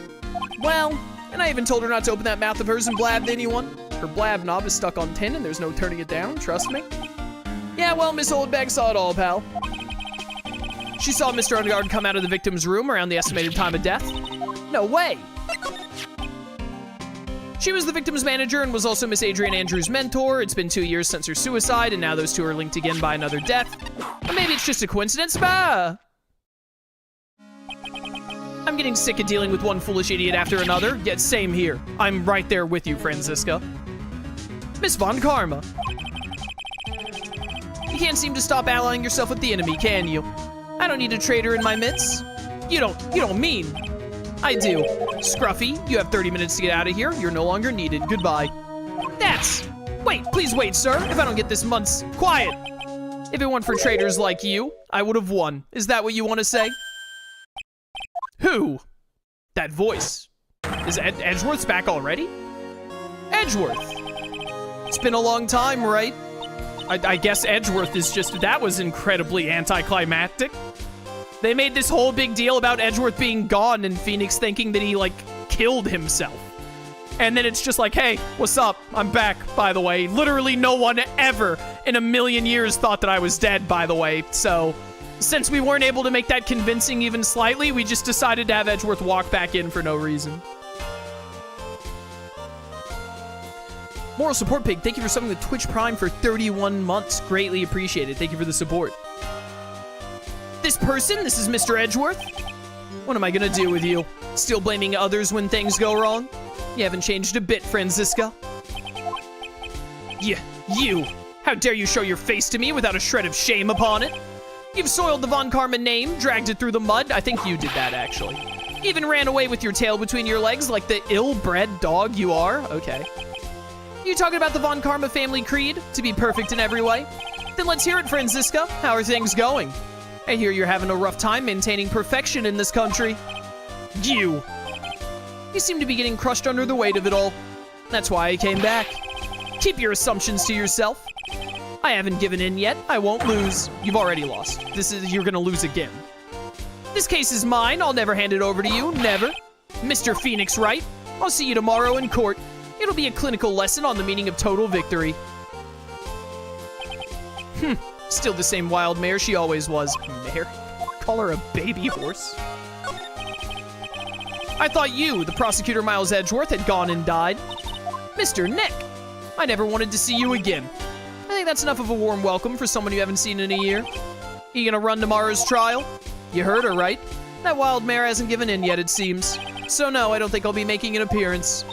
S1: Well, and I even told her not to open that mouth of hers and blab to anyone. Her blab knob is stuck on 10 and there's no turning it down, trust me. Yeah, well, Miss Oldbag saw it all, pal. She saw Mr. Unguard come out of the victim's room around the estimated time of death. No way! She was the victim's manager and was also Miss Adrian Andrews' mentor. It's been 2 years since her suicide, and now those two are linked again by another death. Or maybe it's just a coincidence, bah! I'm getting sick of dealing with one foolish idiot after another, yet same here. I'm right there with you, Franziska. Miss Von Karma. You can't seem to stop allying yourself with the enemy, can you? I don't need a traitor in my midst. You don't mean. I do. Scruffy, you have 30 minutes to get out of here. You're no longer needed. Goodbye. Wait, please wait, sir. If I don't get this month's... Quiet! If it weren't for traitors like you, I would have won. Is that what you want to say? Who? That voice. Is Edgeworth's back already? Edgeworth. It's been a long time, right? I guess Edgeworth is just... That was incredibly anticlimactic. They made this whole big deal about Edgeworth being gone and Phoenix thinking that he, like, killed himself. And then it's just like, hey, what's up? I'm back, by the way. Literally no one ever in a million years thought that I was dead, by the way. So, since we weren't able to make that convincing even slightly, we just decided to have Edgeworth walk back in for no reason. Moral Support Pig, thank you for subbing with Twitch Prime for 31 months. Greatly appreciated. Thank you for the support. This person? This is Mr. Edgeworth? What am I gonna do with you? Still blaming others when things go wrong? You haven't changed a bit, Franziska. You! How dare you show your face to me without a shred of shame upon it? You've soiled the Von Karma name, dragged it through the mud. I think you did that, actually. Even ran away with your tail between your legs like the ill-bred dog you are? Okay. You talking about the Von Karma family creed? To be perfect in every way? Then let's hear it, Franziska. How are things going? I hear you're having a rough time maintaining perfection in this country. You seem to be getting crushed under the weight of it all. That's why I came back. Keep your assumptions to yourself. I haven't given in yet. I won't lose. You've already lost. You're gonna lose again. This case is mine. I'll never hand it over to you. Never. Mr. Phoenix Wright. I'll see you tomorrow in court. It'll be a clinical lesson on the meaning of total victory. Still the same wild mare she always was. Mare? Call her a baby horse? I thought you, the prosecutor Miles Edgeworth, had gone and died. Mr. Nick, I never wanted to see you again. I think that's enough of a warm welcome for someone you haven't seen in a year. You gonna run tomorrow's trial? You heard her, right? That wild mare hasn't given in yet, it seems. So no, I don't think I'll be making an appearance.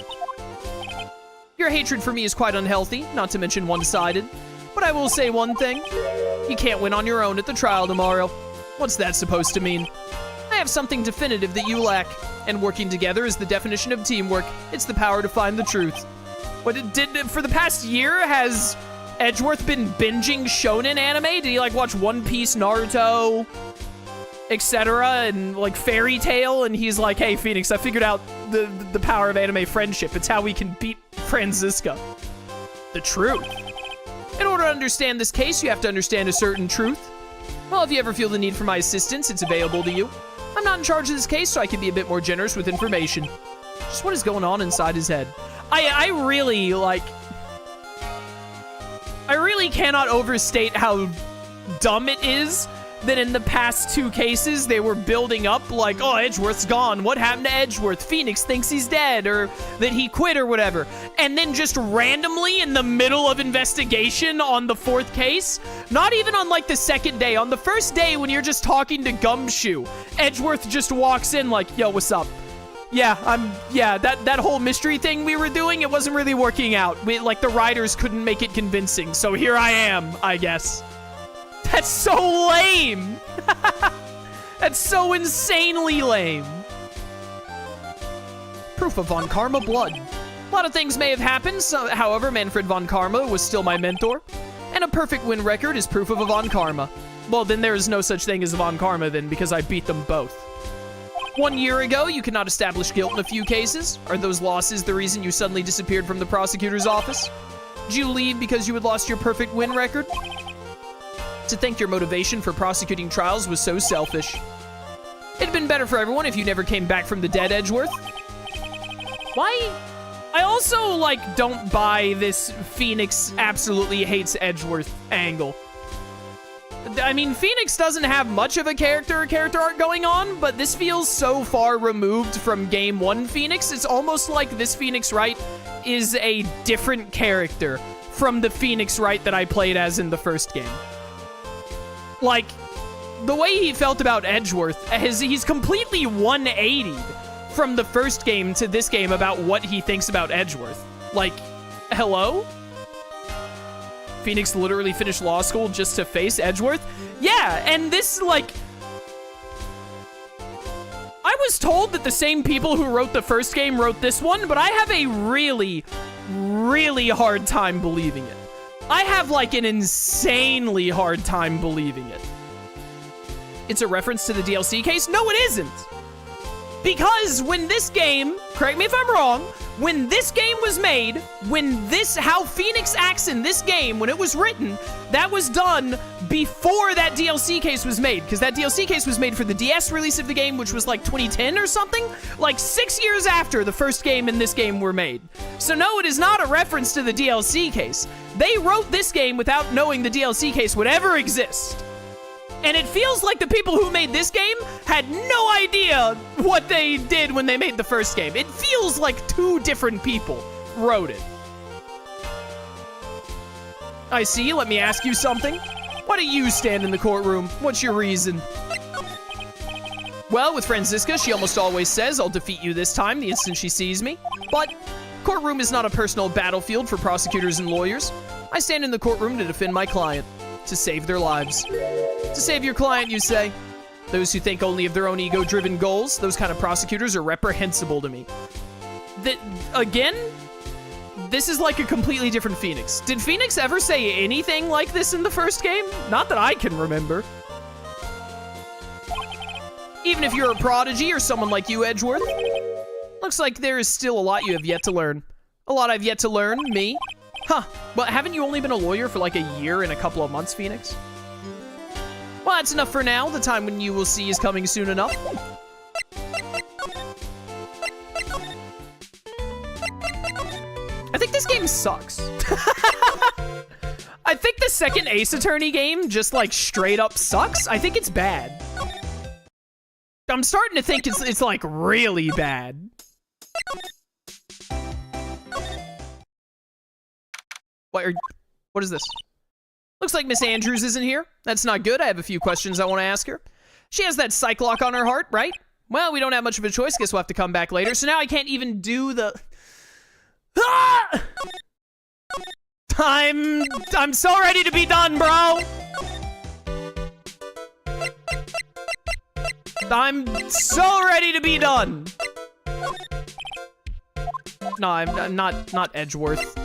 S1: Your hatred for me is quite unhealthy, not to mention one-sided. But I will say one thing. You can't win on your own at the trial tomorrow. What's that supposed to mean? I have something definitive that you lack. And working together is the definition of teamwork. It's the power to find the truth. For the past year, has Edgeworth been binging shonen anime? Did he, like, watch One Piece, Naruto, etc., and, like, Fairy Tail? And he's like, hey, Phoenix, I figured out the power of anime friendship. It's how we can beat Franziska. The truth. In order to understand this case, you have to understand a certain truth. Well, if you ever feel the need for my assistance, it's available to you. I'm not in charge of this case, so I can be a bit more generous with information. Just what is going on inside his head? I really cannot overstate how dumb it is that in the past two cases, they were building up like, oh, Edgeworth's gone. What happened to Edgeworth? Phoenix thinks he's dead, or that he quit or whatever. And then just randomly in the middle of investigation on the fourth case, not even on like the second day, on the first day when you're just talking to Gumshoe, Edgeworth just walks in like, yo, what's up? Yeah, that whole mystery thing we were doing, it wasn't really working out. Like the writers couldn't make it convincing, so here I am, I guess. That's so lame. That's so insanely lame. Proof of Von Karma blood. A lot of things may have happened, however, Manfred Von Karma was still my mentor. And a perfect win record is proof of a Von Karma. Well, then there is no such thing as a Von Karma then, because I beat them both. 1 year ago, you could not establish guilt in a few cases. Are those losses the reason you suddenly disappeared from the prosecutor's office? Did you leave because you had lost your perfect win record? To think your motivation for prosecuting trials was so selfish. It'd been better for everyone if you never came back from the dead, Edgeworth. Why? I also, like, don't buy this Phoenix absolutely hates Edgeworth angle. I mean, Phoenix doesn't have much of a character arc going on, but this feels so far removed from Game 1 Phoenix. It's almost like this Phoenix Wright is a different character from the Phoenix Wright that I played as in the first game. Like, the way he felt about Edgeworth, he's completely 180'd from the first game to this game about what he thinks about Edgeworth. Like, hello? Phoenix literally finished law school just to face Edgeworth? Yeah, and this, like... I was told that the same people who wrote the first game wrote this one, but I have a really, really hard time believing it. I have, like, an insanely hard time believing it. It's a reference to the DLC case? No, it isn't! Because when this game, correct me if I'm wrong, when this game was made, how Phoenix acts in this game, when it was written, that was done before that DLC case was made. Because that DLC case was made for the DS release of the game, which was like 2010 or something. Like 6 years after the first game and this game were made. So no, it is not a reference to the DLC case. They wrote this game without knowing the DLC case would ever exist. And it feels like the people who made this game had no idea what they did when they made the first game. It feels like two different people wrote it. I see. Let me ask you something. Why do you stand in the courtroom? What's your reason? Well, with Franziska, she almost always says, I'll defeat you this time the instant she sees me. But courtroom is not a personal battlefield for prosecutors and lawyers. I stand in the courtroom to defend my client. To save their lives. To save your client, you say? Those who think only of their own ego-driven goals, those kind of prosecutors are reprehensible to me. Again, this is like a completely different Phoenix. Did Phoenix ever say anything like this in the first game? Not that I can remember. Even if you're a prodigy or someone like you, Edgeworth, looks like there is still a lot you have yet to learn. A lot I've yet to learn, me. Huh, but haven't you only been a lawyer for like a year and a couple of months, Phoenix? Well, that's enough for now. The time when you will see is coming soon enough. I think this game sucks. I think the second Ace Attorney game just like straight up sucks. I think it's bad. I'm starting to think it's like really bad. What is this? Looks like Miss Andrews isn't here. That's not good. I have a few questions I want to ask her. She has that psych lock on her heart, right? Well, we don't have much of a choice. Guess we'll have to come back later. So now I can't even do the... Ah! I'm so ready to be done, bro. I'm so ready to be done. No, I'm not Edgeworth.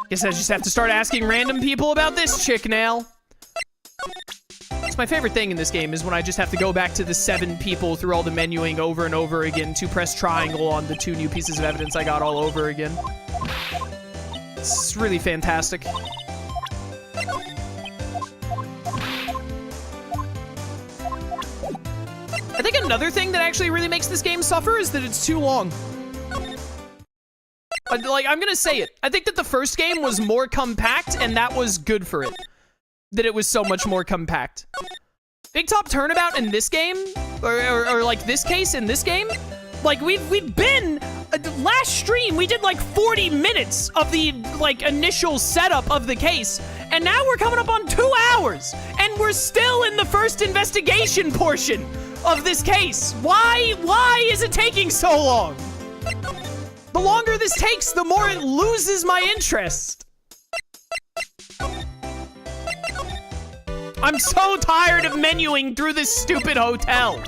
S1: Guess I just have to start asking random people about this chick now. It's my favorite thing in this game is when I just have to go back to the 7 people through all the menuing over and over again to press triangle on the 2 new pieces of evidence I got all over again. It's really fantastic. I think another thing that actually really makes this game suffer is that it's too long. Like, I'm gonna say it. I think that the first game was more compact, and that was good for it. That it was so much more compact. Big Top Turnabout in this game, or like this case in this game, like we've been, last stream, we did like 40 minutes of the like initial setup of the case, and now we're coming up on 2 hours, and we're still in the first investigation portion of this case. Why is it taking so long? The longer this takes, the more it loses my interest. I'm so tired of menuing through this stupid hotel.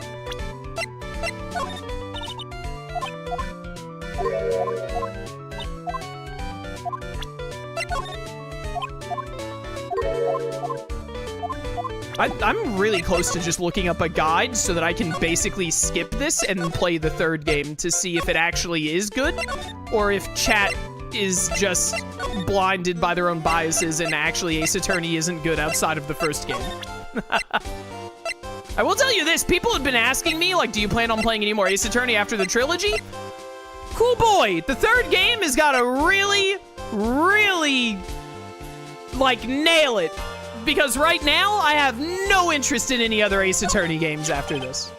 S1: I'm really close to just looking up a guide so that I can basically skip this and play the third game to see if it actually is good, or if chat is just blinded by their own biases and actually Ace Attorney isn't good outside of the first game. I will tell you this, people have been asking me, like, do you plan on playing any more Ace Attorney after the trilogy? Cool boy, the third game has got to really, like, nail it. Because right now, I have no interest in any other Ace Attorney games after this.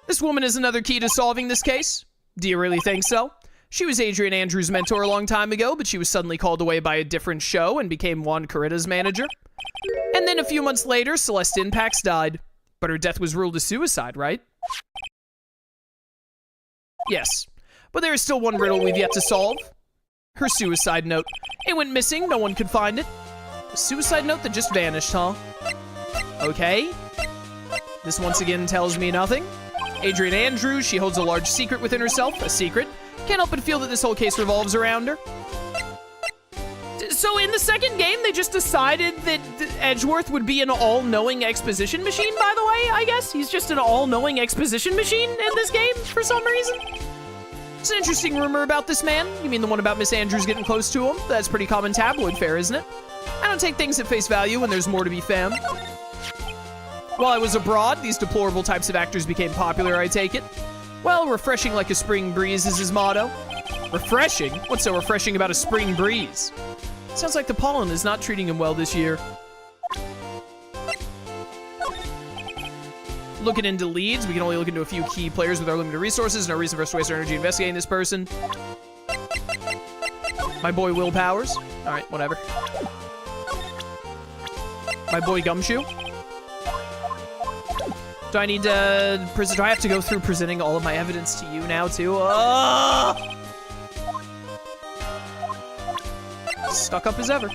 S1: This woman is another key to solving this case. Do you really think so? She was Adrian Andrews' mentor a long time ago, but she was suddenly called away by a different show and became Juan Corrida's manager. And then a few months later, Celeste Inpax died. But her death was ruled a suicide, right? Yes. But there is still one riddle we've yet to solve. Her suicide note. It went missing, no one could find it. A suicide note that just vanished, huh? Okay. This once again tells me nothing. Adrian Andrews, she holds a large secret within herself, a secret. Can't help but feel that this whole case revolves around her. So in the second game, they just decided that Edgeworth would be an all-knowing exposition machine, by the way, I guess? He's just an all-knowing exposition machine in this game, for some reason? It's an interesting rumor about this man. You mean the one about Miss Andrews getting close to him? That's pretty common tabloid fare, isn't it? I don't take things at face value when there's more to be found. While I was abroad, these deplorable types of actors became popular, I take it. Well, refreshing like a spring breeze is his motto. Refreshing? What's so refreshing about a spring breeze? Sounds like the pollen is not treating him well this year. Looking into leads, we can only look into a few key players with our limited resources. No reason for us to waste our energy investigating this person. My boy Will Powers. All right, whatever. My boy Gumshoe. Do I need to present? Do I have to go through presenting all of my evidence to you now too? Stuck up as ever.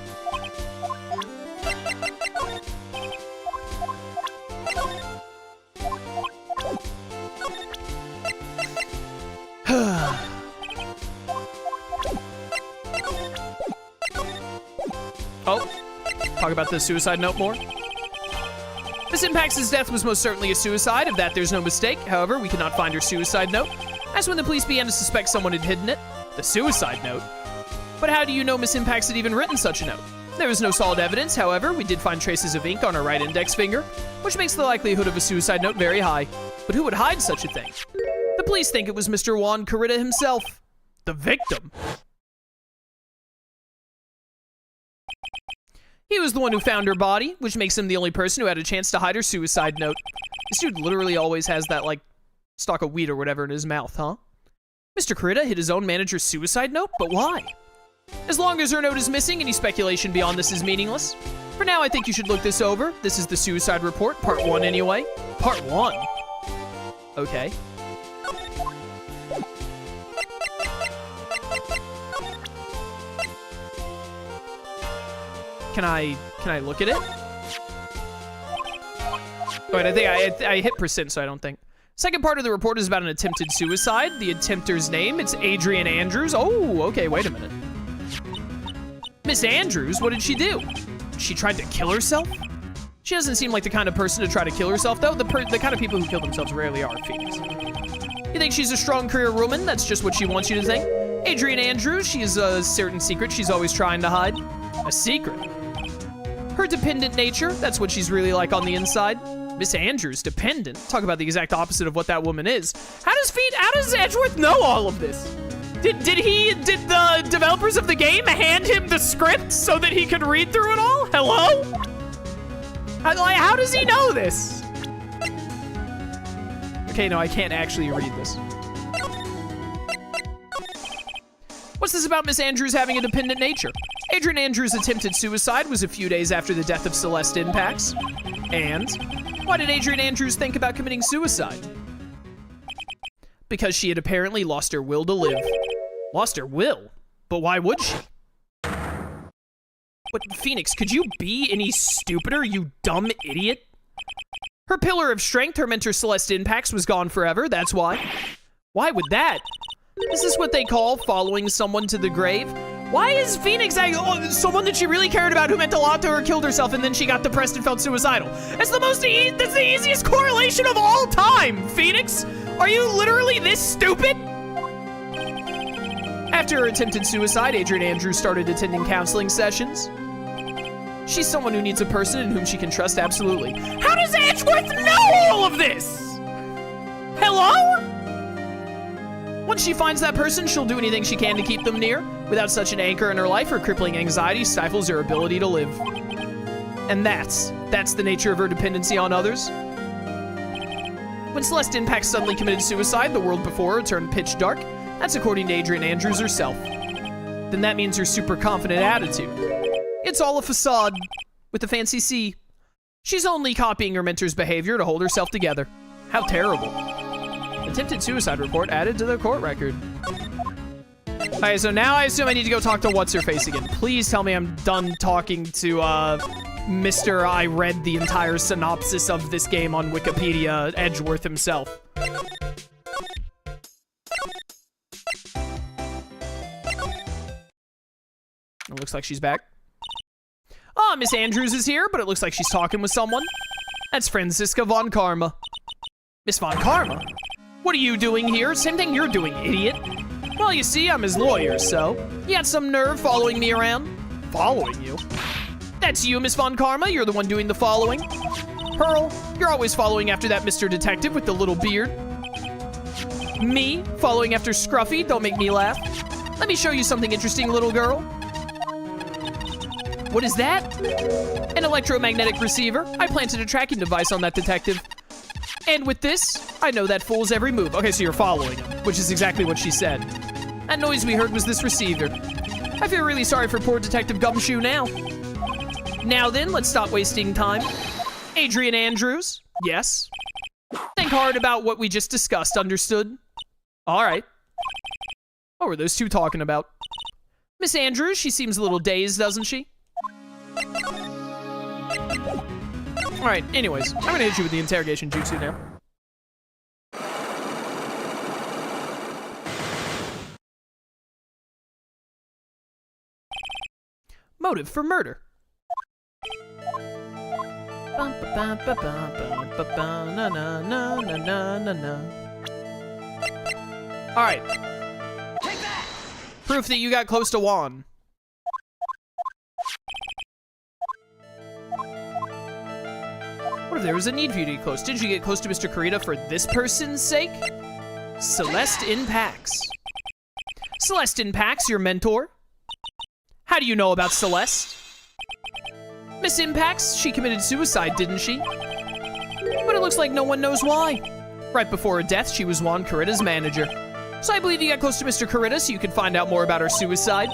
S1: Oh, talk about the suicide note more. Miss Impax's death was most certainly a suicide, of that there's no mistake. However, we could not find her suicide note. That's when the police began to suspect someone had hidden it. The suicide note? But how do you know Miss Impax had even written such a note? There was no solid evidence, however, we did find traces of ink on her right index finger, which makes the likelihood of a suicide note very high. But who would hide such a thing? The police think it was Mr. Juan Corrida himself. The victim. He was the one who found her body, which makes him the only person who had a chance to hide her suicide note. This dude literally always has that, like, stalk of weed or whatever in his mouth, huh? Mr. Corrida hid his own manager's suicide note? But why? As long as her note is missing, any speculation beyond this is meaningless. For now, I think you should look this over. This is the suicide report, part 1 anyway. Part 1? Okay. Can I look at it? Wait, I think I hit percent, so I don't think. Second part of the report is about an attempted suicide. The attempter's name, it's Adrian Andrews. Oh, okay, wait a minute. Miss Andrews, what did she do? She tried to kill herself? She doesn't seem like the kind of person to try to kill herself, though. The kind of people who kill themselves rarely are, Phoenix. You think she's a strong career woman? That's just what she wants you to think. Adrian Andrews, she has a certain secret she's always trying to hide. A secret? Her dependent nature, that's what she's really like on the inside. Miss Andrews, dependent? Talk about the exact opposite of what that woman is. How does Edgeworth know all of this? Did the developers of the game hand him the script so that he could read through it all? Hello? How does he know this? Okay, no, I can't actually read this. What's this about Miss Andrews having a dependent nature? Adrian Andrews' attempted suicide was a few days after the death of Celeste Inpax. And why did Adrian Andrews think about committing suicide? Because she had apparently lost her will to live. Lost her will? But why would she? But Phoenix, could you be any stupider, you dumb idiot? Her pillar of strength, her mentor Celeste Inpax, was gone forever, that's why. Why would that? Is this what they call following someone to the grave? Why is Phoenix someone that she really cared about who meant a lot to her killed herself and then she got depressed and felt suicidal? That's the easiest correlation of all time, Phoenix! Are you literally this stupid? After her attempted suicide, Adrian Andrews started attending counseling sessions. She's someone who needs a person in whom she can trust absolutely. How does Edgeworth know all of this? Hello? Once she finds that person, she'll do anything she can to keep them near. Without such an anchor in her life, her crippling anxiety stifles her ability to live. And that's the nature of her dependency on others. When Celeste Impact suddenly committed suicide, the world before her turned pitch dark. That's according to Adrian Andrews herself. Then that means her super confident attitude. It's all a facade, with a fancy C. She's only copying her mentor's behavior to hold herself together. How terrible. Attempted suicide report added to the court record. Okay, so now I assume I need to go talk to What's-Her-Face again. Please tell me I'm done talking to, Mr. I read the entire synopsis of this game on Wikipedia, Edgeworth himself. It looks like she's back. Oh, Miss Andrews is here, but it looks like she's talking with someone. That's Franziska von Karma. Miss von Karma? What are you doing here? Same thing you're doing, idiot. Well, you see, I'm his lawyer, so you got some nerve following me around? Following you? That's you, Miss von Karma. You're the one doing the following. Pearl, you're always following after that Mr. Detective with the little beard. Me, following after Scruffy. Don't make me laugh. Let me show you something interesting, little girl. What is that? An electromagnetic receiver. I planted a tracking device on that detective. And with this, I know that fool's every move. Okay, so you're following him, which is exactly what she said. That noise we heard was this receiver. I feel really sorry for poor Detective Gumshoe now. Now then, let's stop wasting time. Adrian Andrews, yes. Think hard about what we just discussed, understood? All right. What were those two talking about? Miss Andrews, she seems a little dazed, doesn't she? All right, anyways, I'm gonna hit you with the interrogation jutsu now. Motive for murder. All right. Proof that you got close to Juan. What if there was a need for you to get close? Did you get close to Mr. Kurita for this person's sake? Celeste Impax. Celeste Impax, your mentor? How do you know about Celeste? Miss Impax, she committed suicide, didn't she? But it looks like no one knows why. Right before her death, she was Juan Kurita's manager. So I believe you got close to Mr. Kurita so you could find out more about her suicide.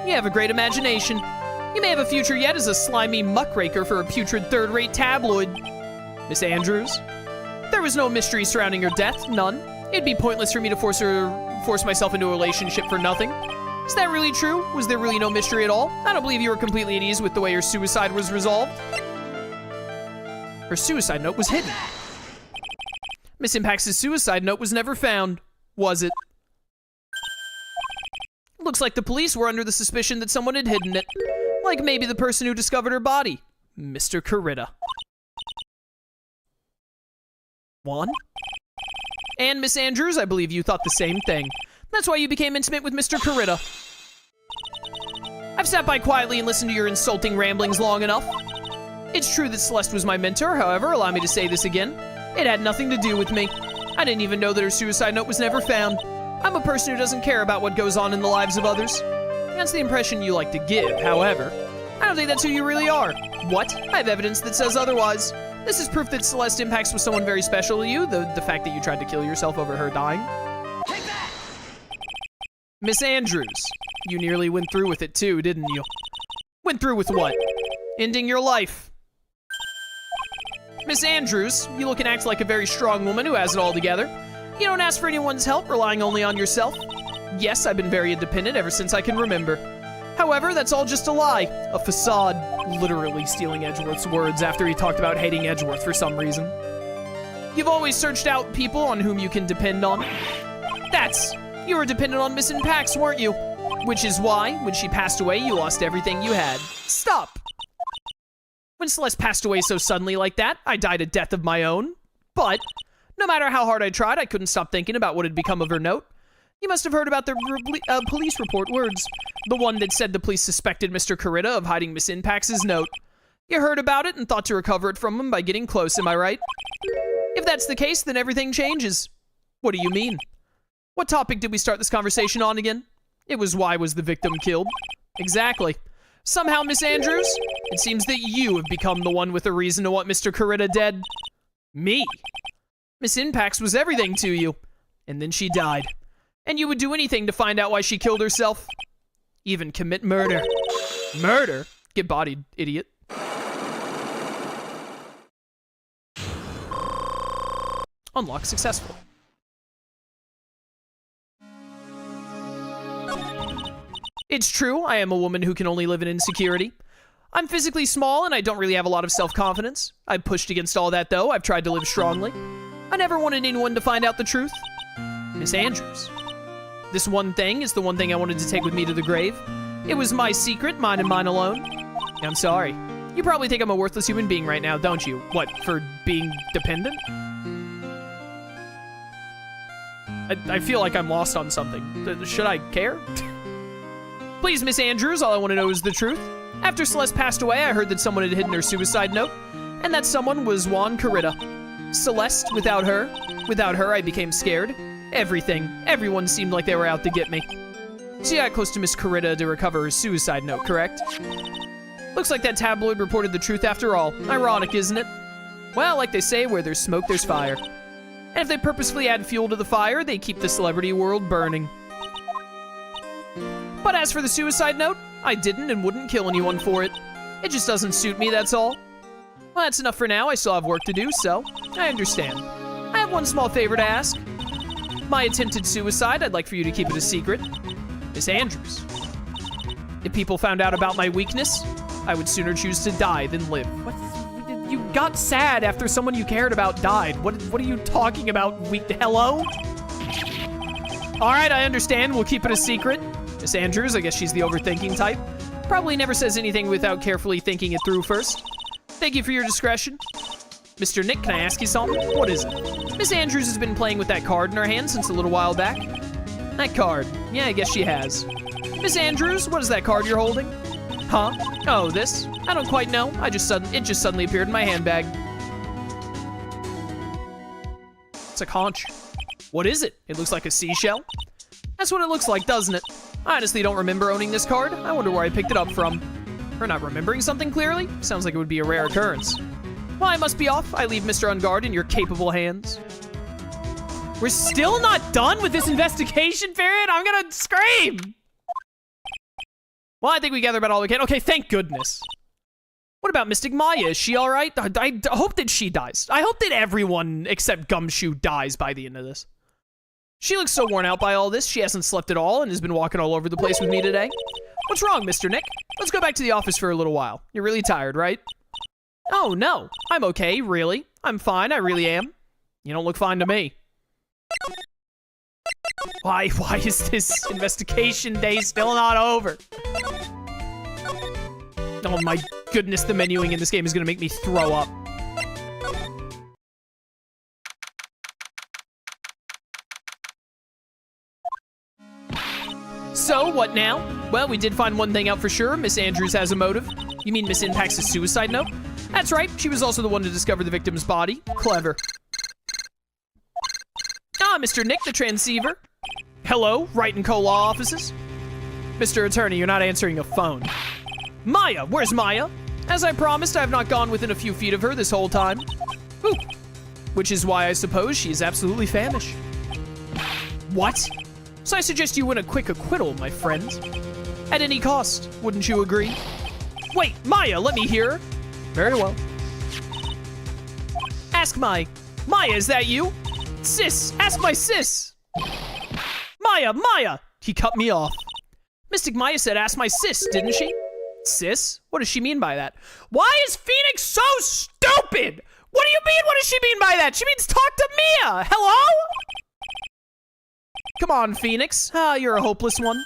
S1: You have a great imagination. You may have a future yet as a slimy muckraker for a putrid third-rate tabloid. Miss Andrews? There was no mystery surrounding her death, none. It'd be pointless for me to force myself into a relationship for nothing. Is that really true? Was there really no mystery at all? I don't believe you were completely at ease with the way her suicide was resolved. Her suicide note was hidden. Miss Impax's suicide note was never found, was it? Looks like the police were under the suspicion that someone had hidden it. Like maybe the person who discovered her body, Mr. Kurita. Juan? And Miss Andrews, I believe you thought the same thing. That's why you became intimate with Mr. Kurita. I've sat by quietly and listened to your insulting ramblings long enough. It's true that Celeste was my mentor, however, allow me to say this again. It had nothing to do with me. I didn't even know that her suicide note was never found. I'm a person who doesn't care about what goes on in the lives of others. That's the impression you like to give, however. I don't think that's who you really are. What? I have evidence that says otherwise. This is proof that Celeste Impax was someone very special to you, the fact that you tried to kill yourself over her dying. Take that! Miss Andrews, you nearly went through with it too, didn't you? Went through with what? Ending your life. Miss Andrews, you look and act like a very strong woman who has it all together. You don't ask for anyone's help, relying only on yourself. Yes, I've been very independent ever since I can remember. However, that's all just a lie, a facade, literally stealing Edgeworth's words after he talked about hating Edgeworth for some reason. You've always searched out people on whom you can depend on. That's You were dependent on Miss Pax, weren't you? Which is why, when she passed away, you lost everything you had. Stop! When Celeste passed away so suddenly like that, I died a death of my own. But, no matter how hard I tried, I couldn't stop thinking about what had become of her note. You must have heard about the police report words. The one that said the police suspected Mr. Carita of hiding Miss Pax's note. You heard about it and thought to recover it from him by getting close, am I right? If that's the case, then everything changes. What do you mean? What topic did we start this conversation on again? It was why was the victim killed? Exactly. Somehow, Miss Andrews, it seems that you have become the one with a reason to want Mr. Carita dead. Me? Miss Pax was everything to you. And then she died. And you would do anything to find out why she killed herself. Even commit murder. Murder? Get bodied, idiot. Unlock successful. It's true, I am a woman who can only live in insecurity. I'm physically small and I don't really have a lot of self-confidence. I've pushed against all that though, I've tried to live strongly. I never wanted anyone to find out the truth. Miss Andrews. This one thing is the one thing I wanted to take with me to the grave. It was my secret, mine and mine alone. I'm sorry. You probably think I'm a worthless human being right now, don't you? What, for being dependent? I feel like I'm lost on something. Should I care? Please, Miss Andrews, all I want to know is the truth. After Celeste passed away, I heard that someone had hidden her suicide note, and that someone was Juan Carita. Celeste, without her, I became scared. Everyone seemed like they were out to get me. She got close to Miss Carita to recover her suicide note, correct? Looks like that tabloid reported the truth after all. Ironic, isn't it? Well, like they say, where there's smoke, there's fire. And if they purposefully add fuel to the fire, they keep the celebrity world burning. But as for the suicide note, I didn't and wouldn't kill anyone for it. It just doesn't suit me, that's all. Well, that's enough for now. I still have work to do, so I understand. I have one small favor to ask. My attempted suicide, I'd like for you to keep it a secret. Miss Andrews. If people found out about my weakness, I would sooner choose to die than live. What? You got sad after someone you cared about died. What are you talking about? Hello? All right, I understand. We'll keep it a secret. Miss Andrews, I guess she's the overthinking type. Probably never says anything without carefully thinking it through first. Thank you for your discretion. Mr. Nick, can I ask you something? What is it? Miss Andrews has been playing with that card in her hand since a little while back. That card. Yeah, I guess she has. Miss Andrews, what is that card you're holding? Huh? Oh, this? I don't quite know. It just suddenly appeared in my handbag. It's a conch. What is it? It looks like a seashell. That's what it looks like, doesn't it? I honestly don't remember owning this card. I wonder where I picked it up from. Or not remembering something clearly? Sounds like it would be a rare occurrence. Well, I must be off. I leave Mr. Ungard in your capable hands. We're still not done with this investigation, Ferret? I'm gonna scream! Well, I think we gathered about all we can. Okay, thank goodness. What about Mystic Maya? Is she all right? I hope that she dies. I hope that everyone except Gumshoe dies by the end of this. She looks so worn out by all this. She hasn't slept at all and has been walking all over the place with me today. What's wrong, Mr. Nick? Let's go back to the office for a little while. You're really tired, right? Oh, no. I'm okay, really. I'm fine, I really am. You don't look fine to me. Why is this investigation day still not over? Oh my goodness, the menuing in this game is gonna make me throw up. So, what now? Well, we did find one thing out for sure. Miss Andrews has a motive. You mean Miss Pax's suicide note? That's right, she was also the one to discover the victim's body. Clever. Ah, Mr. Nick, the transceiver. Hello, Wright & Co. law offices. Mr. Attorney, you're not answering a phone. Maya, where's Maya? As I promised, I have not gone within a few feet of her this whole time. Ooh. Which is why I suppose she is absolutely famished. What? So I suggest you win a quick acquittal, my friend. At any cost, wouldn't you agree? Wait, Maya, let me hear. Very well. Ask Maya, is that you? Sis, ask my sis. Maya! He cut me off. Mystic Maya said ask my sis, didn't she? Sis? What does she mean by that? Why is Phoenix so stupid? What do you mean? What does she mean by that? She means talk to Mia. Hello? Come on, Phoenix. Ah, you're a hopeless one.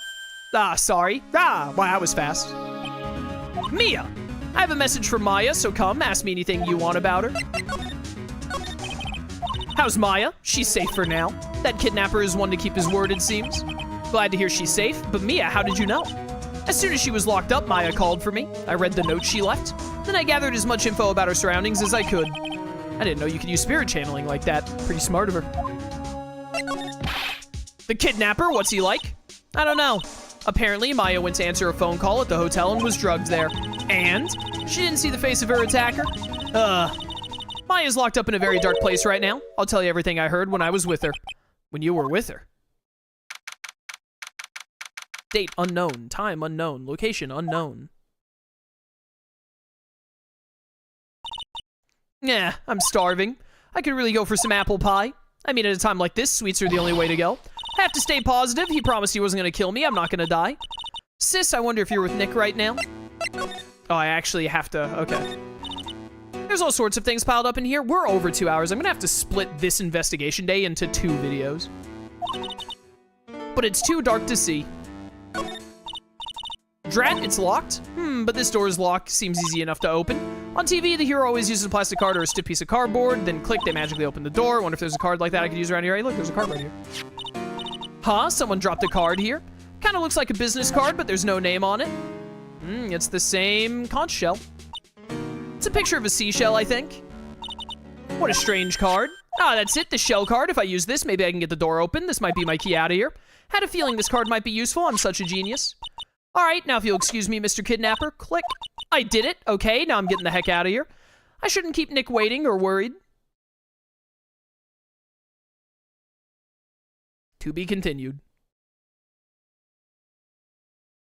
S1: Ah, sorry. Ah, wow, that was fast. Mia! I have a message from Maya, so come, ask me anything you want about her. How's Maya? She's safe for now. That kidnapper is one to keep his word, it seems. Glad to hear she's safe, but Mia, how did you know? As soon as she was locked up, Maya called for me. I read the note she left. Then I gathered as much info about her surroundings as I could. I didn't know you could use spirit channeling like that. Pretty smart of her. The kidnapper, what's he like? I don't know. Apparently, Maya went to answer a phone call at the hotel and was drugged there. And? She didn't see the face of her attacker? Maya's locked up in a very dark place right now. I'll tell you everything I heard when I was with her. When you were with her. Date unknown. Time unknown. Location unknown. Yeah, I'm starving. I could really go for some apple pie. I mean, at a time like this, sweets are the only way to go. I have to stay positive. He promised he wasn't going to kill me. I'm not going to die. Sis, I wonder if you're with Nick right now? Oh, I actually have to... Okay. There's all sorts of things piled up in here. We're over 2 hours. I'm going to have to split this investigation day into 2 videos. But it's too dark to see. Drat, it's locked. But this door is locked. Seems easy enough to open. On TV, the hero always uses a plastic card or a stiff piece of cardboard. Then click, they magically open the door. Wonder if there's a card like that I could use around here. Hey, look, there's a card right here. Huh? Someone dropped a card here. Kind of looks like a business card, but there's no name on it. It's the same conch shell. It's a picture of a seashell, I think. What a strange card. Ah, that's it, the shell card. If I use this, maybe I can get the door open. This might be my key out of here. Had a feeling this card might be useful. I'm such a genius. All right, now if you'll excuse me, Mr. Kidnapper. Click. I did it. Okay, now I'm getting the heck out of here. I shouldn't keep Nick waiting or worried. To be continued.